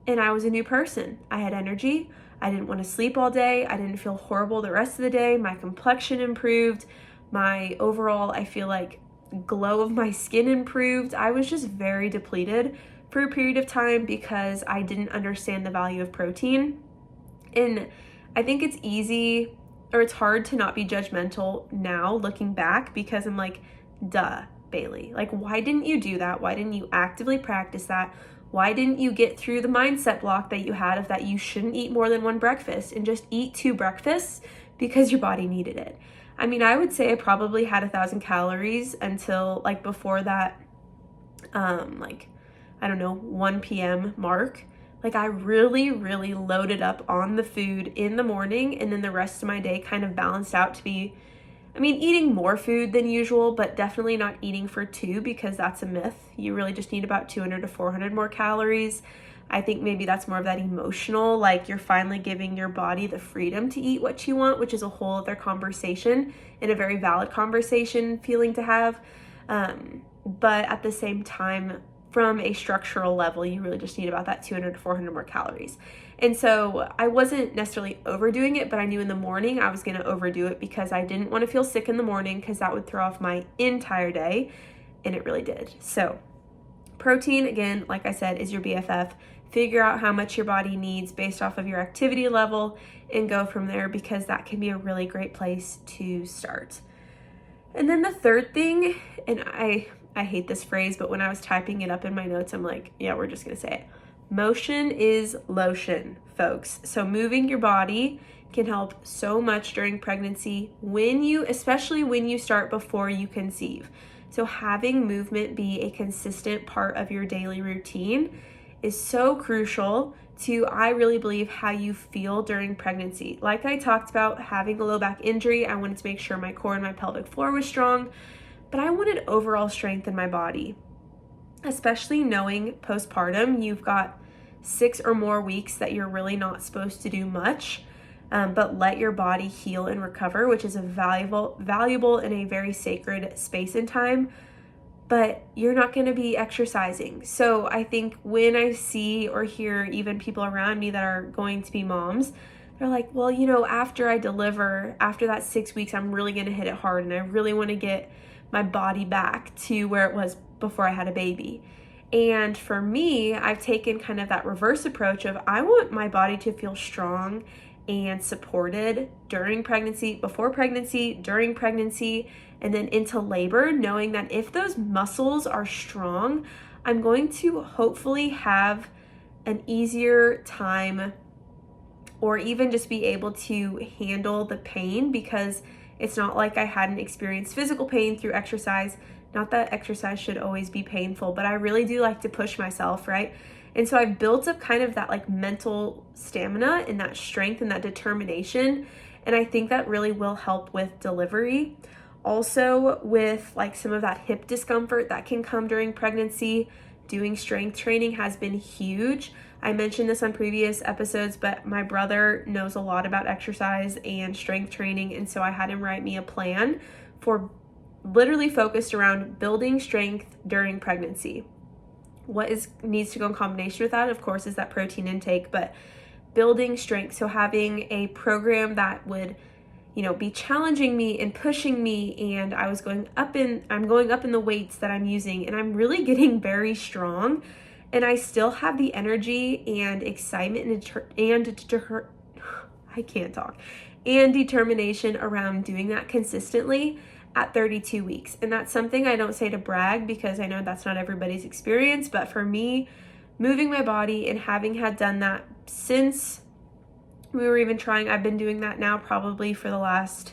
and I was a new person. I had energy. I didn't want to sleep all day. I didn't feel horrible the rest of the day. My complexion improved. My overall, I feel like, glow of my skin improved. I was just very depleted for a period of time because I didn't understand the value of protein. And I think it's easy, or it's hard to not be judgmental now looking back, because I'm like, duh, Bailey. Like, why didn't you do that? Why didn't you actively practice that? Why didn't you get through the mindset block that you had of that you shouldn't eat more than one breakfast and just eat 2 breakfasts because your body needed it? I mean, I would say I probably had 1,000 calories until like before that, I don't know, 1 p.m. mark. Like, I really, really loaded up on the food in the morning, and then the rest of my day kind of balanced out to be, I mean, eating more food than usual, but definitely not eating for 2, because that's a myth. You really just need about 200 to 400 more calories. I think maybe that's more of that emotional, like you're finally giving your body the freedom to eat what you want, which is a whole other conversation and a very valid conversation feeling to have. But at the same time, from a structural level, you really just need about that 200 to 400 more calories. And so I wasn't necessarily overdoing it, but I knew in the morning I was going to overdo it because I didn't want to feel sick in the morning, because that would throw off my entire day, and it really did. So protein, again, like I said, is your BFF. Figure out how much your body needs based off of your activity level and go from there, because that can be a really great place to start. And then the third thing, and I hate this phrase, but when I was typing it up in my notes, I'm like, yeah, we're just going to say it. Motion is lotion, folks. So moving your body can help so much during pregnancy, especially when you start before you conceive. So having movement be a consistent part of your daily routine is so crucial to, I really believe, how you feel during pregnancy. Like I talked about, having a low back injury, I wanted to make sure my core and my pelvic floor was strong, but I wanted overall strength in my body. Especially knowing postpartum, you've got 6 or more weeks that you're really not supposed to do much, but let your body heal and recover, which is a valuable and a very sacred space and time, but you're not going to be exercising. So I think when I see or hear even people around me that are going to be moms, they're like, well, after I deliver, after that 6 weeks, I'm really going to hit it hard, and I really want to get my body back to where it was before I had a baby. And for me, I've taken kind of that reverse approach of, I want my body to feel strong and supported during pregnancy, before pregnancy, during pregnancy, and then into labor, knowing that if those muscles are strong, I'm going to hopefully have an easier time, or even just be able to handle the pain, because it's not like I hadn't experienced physical pain through exercise. Not that exercise should always be painful, but I really do like to push myself, right? And so I've built up kind of that like mental stamina and that strength and that determination. And I think that really will help with delivery. Also, with like some of that hip discomfort that can come during pregnancy, doing strength training has been huge. I mentioned this on previous episodes, but my brother knows a lot about exercise and strength training. And so I had him write me a plan for literally focused around building strength during pregnancy. What needs to go in combination with that, of course, is that protein intake, but building strength. So having a program that would, be challenging me and pushing me, and I'm going up in the weights that I'm using, and I'm really getting very strong, and I still have the energy and excitement and determination around doing that consistently at 32 weeks. And that's something I don't say to brag, because I know that's not everybody's experience, but for me, moving my body and having had done that since we were even trying, I've been doing that now probably for the last,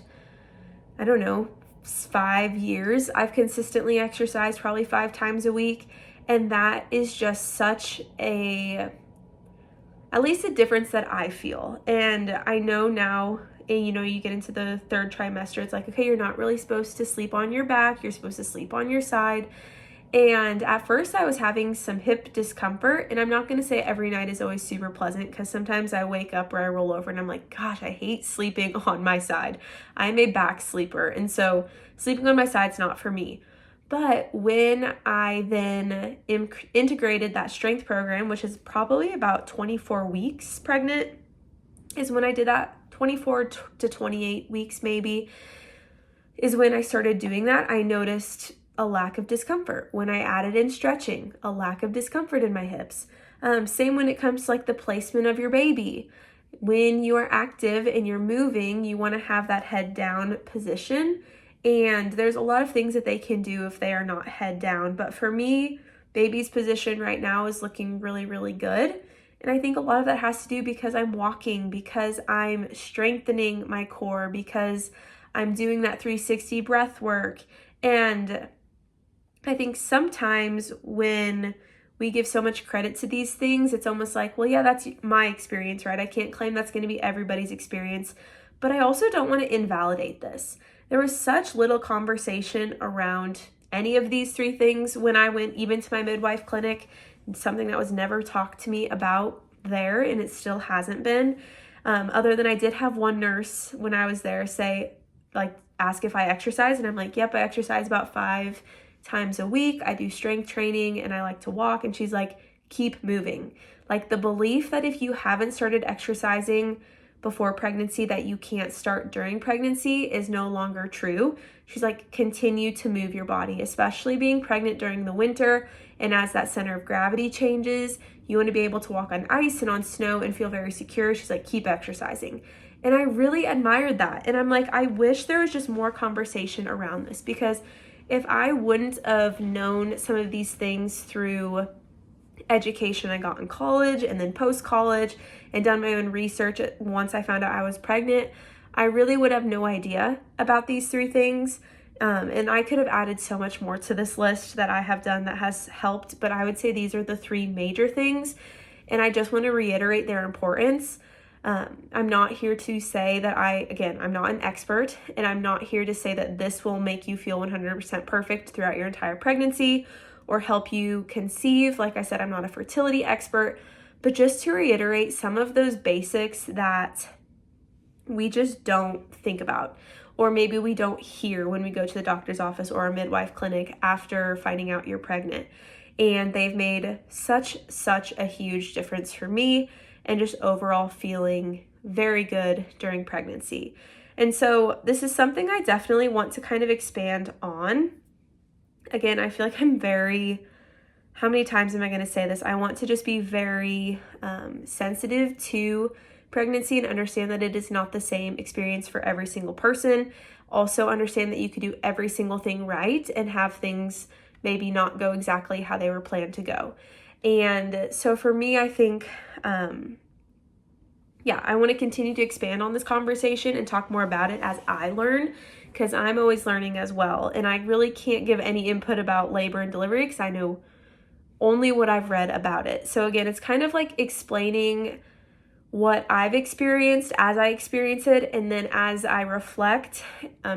5 years. I've consistently exercised probably 5 times a week. And that is just such at least a difference that I feel. And I know now, and you get into the 3rd trimester, it's like, okay, you're not really supposed to sleep on your back. You're supposed to sleep on your side. And at first I was having some hip discomfort, and I'm not going to say every night is always super pleasant, because sometimes I wake up or I roll over and I'm like, gosh, I hate sleeping on my side. I'm a back sleeper. And so sleeping on my side's not for me. But when I then integrated that strength program, which is probably about 24 weeks pregnant, is when I did that, 24 to 28 weeks maybe, is when I started doing that. I noticed a lack of discomfort. When I added in stretching, a lack of discomfort in my hips. Same when it comes to like the placement of your baby. When you are active and you're moving, you want to have that head down position. And there's a lot of things that they can do if they are not head down. But for me, baby's position right now is looking really, really good. And I think a lot of that has to do because I'm walking, because I'm strengthening my core, because I'm doing that 360 breath work. And I think sometimes when we give so much credit to these things, it's almost like, well, yeah, that's my experience, right? I can't claim that's going to be everybody's experience. But I also don't want to invalidate this. There was such little conversation around any of these 3 things when I went even to my midwife clinic. Something that was never talked to me about there, and it still hasn't been. Other than I did have one nurse when I was there ask if I exercise, and I'm like, yep, I exercise about 5 times a week. I do strength training and I like to walk. And she's like, keep moving. Like, the belief that if you haven't started exercising before pregnancy that you can't start during pregnancy is no longer true. She's like, continue to move your body, especially being pregnant during the winter. And as that center of gravity changes, you want to be able to walk on ice and on snow and feel very secure. She's like, keep exercising. And I really admired that. And I'm like, I wish there was just more conversation around this, because if I wouldn't have known some of these things through education I got in college and then post-college and done my own research once I found out I was pregnant, I really would have no idea about these 3 things. And I could have added so much more to this list that I have done that has helped, but I would say these are the 3 major things. And I just want to reiterate their importance. I'm not here to say that I'm not an expert, and I'm not here to say that this will make you feel 100% perfect throughout your entire pregnancy or help you conceive. Like I said, I'm not a fertility expert, but just to reiterate some of those basics that we just don't think about, or maybe we don't hear when we go to the doctor's office or a midwife clinic after finding out you're pregnant. And they've made such a huge difference for me, and just overall feeling very good during pregnancy. And so this is something I definitely want to kind of expand on. Again, I feel like how many times am I going to say this? I want to just be very sensitive to pregnancy and understand that it is not the same experience for every single person. Also understand that you could do every single thing right and have things maybe not go exactly how they were planned to go. And so for me, I think yeah, I want to continue to expand on this conversation and talk more about it as I learn, because I'm always learning as well. And I really can't give any input about labor and delivery because I know only what I've read about it. So again, it's kind of like explaining what I've experienced as I experience it, and then as I reflect,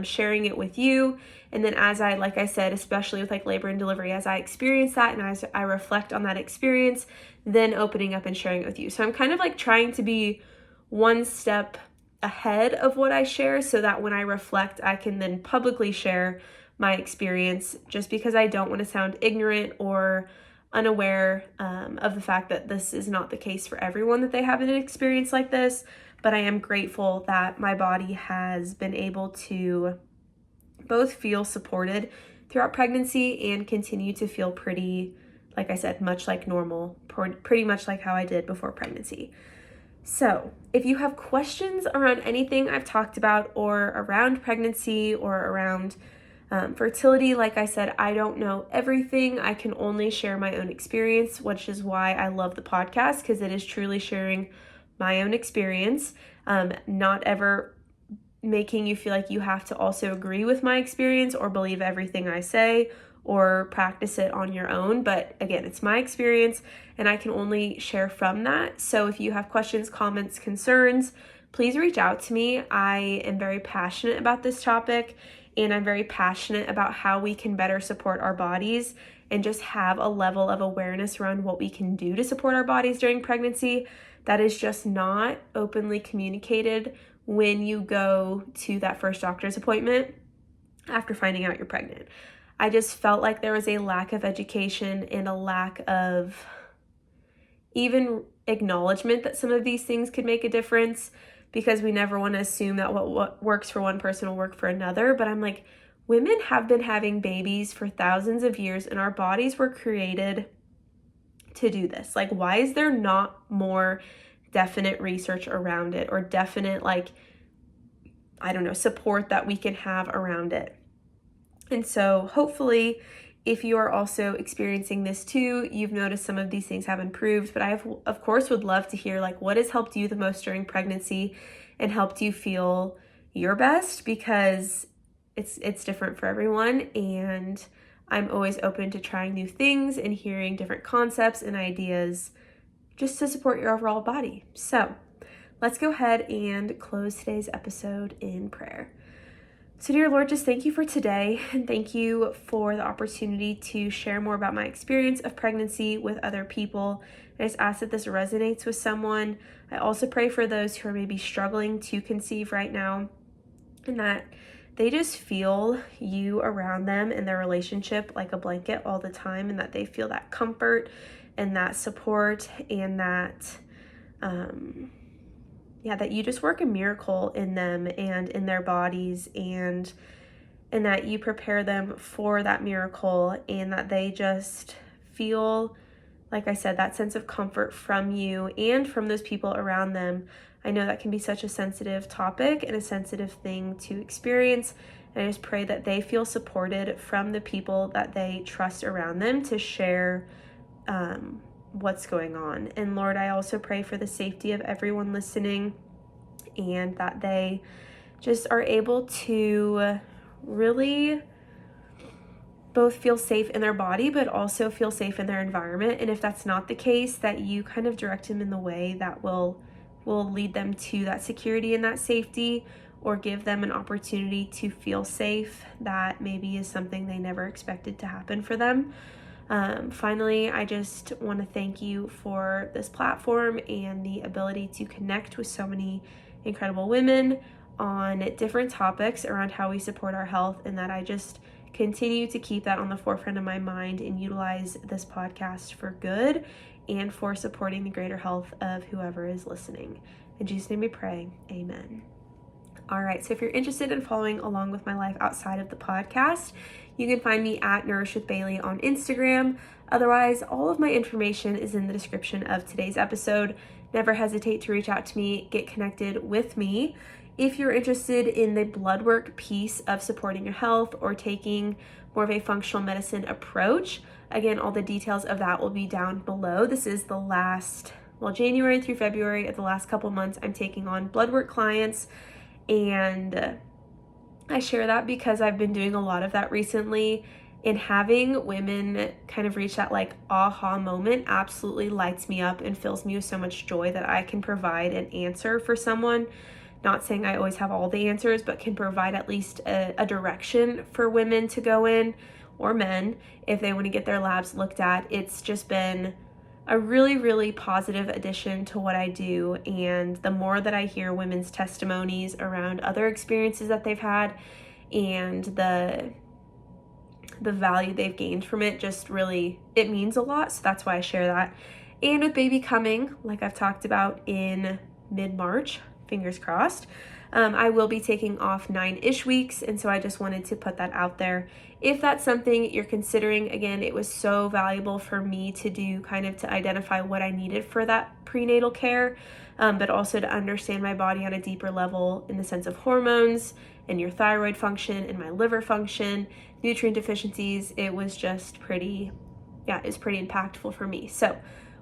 sharing it with you, and then as I, like I said, especially with like labor and delivery, as I experience that and as I reflect on that experience, then opening up and sharing it with you. So I'm kind of like trying to be one step ahead of what I share so that when I reflect, I can then publicly share my experience, just because I don't want to sound ignorant or unaware of the fact that this is not the case for everyone, that they have an experience like this. But I am grateful that my body has been able to both feel supported throughout pregnancy and continue to feel pretty, like I said, much like normal, pretty much like how I did before pregnancy. So if you have questions around anything I've talked about or around pregnancy or around fertility, like I said, I don't know everything. I can only share my own experience, which is why I love the podcast, because it is truly sharing my own experience, not ever making you feel like you have to also agree with my experience or believe everything I say or practice it on your own. But again, it's my experience and I can only share from that. So if you have questions, comments, concerns, please reach out to me. I am very passionate about this topic, and I'm very passionate about how we can better support our bodies and just have a level of awareness around what we can do to support our bodies during pregnancy that is just not openly communicated when you go to that first doctor's appointment after finding out you're pregnant. I just felt like there was a lack of education and a lack of even acknowledgement that some of these things could make a difference, because we never want to assume that what works for one person will work for another. But I'm like, women have been having babies for thousands of years and our bodies were created to do this. Like, why is there not more definite research around it or definite, like, I don't know, support that we can have around it? And so hopefully, if you are also experiencing this too, you've noticed some of these things have improved. But I, of course, would love to hear like what has helped you the most during pregnancy and helped you feel your best, because it's different for everyone. And I'm always open to trying new things and hearing different concepts and ideas just to support your overall body. So let's go ahead and close today's episode in prayer. So dear Lord, just thank you for today, and thank you for the opportunity to share more about my experience of pregnancy with other people. I just ask that this resonates with someone. I also pray for those who are maybe struggling to conceive right now, and that they just feel you around them and their relationship like a blanket all the time, and that they feel that comfort and that support, and that that you just work a miracle in them and in their bodies, and that you prepare them for that miracle, and that they just feel, like I said, that sense of comfort from you and from those people around them. I know that can be such a sensitive topic and a sensitive thing to experience, and I just pray that they feel supported from the people that they trust around them to share what's going on. And Lord, I also pray for the safety of everyone listening, and that they just are able to really both feel safe in their body, but also feel safe in their environment. And if that's not the case, that you kind of direct them in the way that will lead them to that security and that safety, or give them an opportunity to feel safe that maybe is something they never expected to happen for them. Finally, I just want to thank you for this platform and the ability to connect with so many incredible women on different topics around how we support our health, and that I just continue to keep that on the forefront of my mind and utilize this podcast for good and for supporting the greater health of whoever is listening. In Jesus' name we pray, amen. All right, so if you're interested in following along with my life outside of the podcast, you can find me at Nourish with Bailey on Instagram. Otherwise, all of my information is in the description of today's episode. Never hesitate to reach out to me, get connected with me. If you're interested in the blood work piece of supporting your health or taking more of a functional medicine approach, again, all the details of that will be down below. This is the last January through February of the last couple months, I'm taking on blood work clients, and I share that because I've been doing a lot of that recently, and having women kind of reach that like aha moment absolutely lights me up and fills me with so much joy that I can provide an answer for someone. Not saying I always have all the answers, but can provide at least a direction for women to go in, or men, if they want to get their labs looked at. It's just been a really, really positive addition to what I do. And the more that I hear women's testimonies around other experiences that they've had and the value they've gained from it, just really, it means a lot. So that's why I share that. And with baby coming, like I've talked about, in mid-March, fingers crossed, I will be taking off 9-ish weeks. And so I just wanted to put that out there. If that's something you're considering, again, it was so valuable for me to do, kind of to identify what I needed for that prenatal care, but also to understand my body on a deeper level in the sense of hormones and your thyroid function and my liver function, nutrient deficiencies. It was just pretty impactful for me. So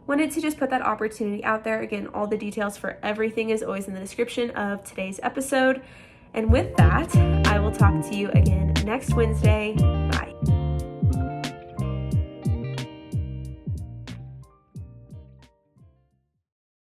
wanted to just put that opportunity out there. Again, all the details for everything is always in the description of today's episode. And with that, I will talk to you again next Wednesday. Bye.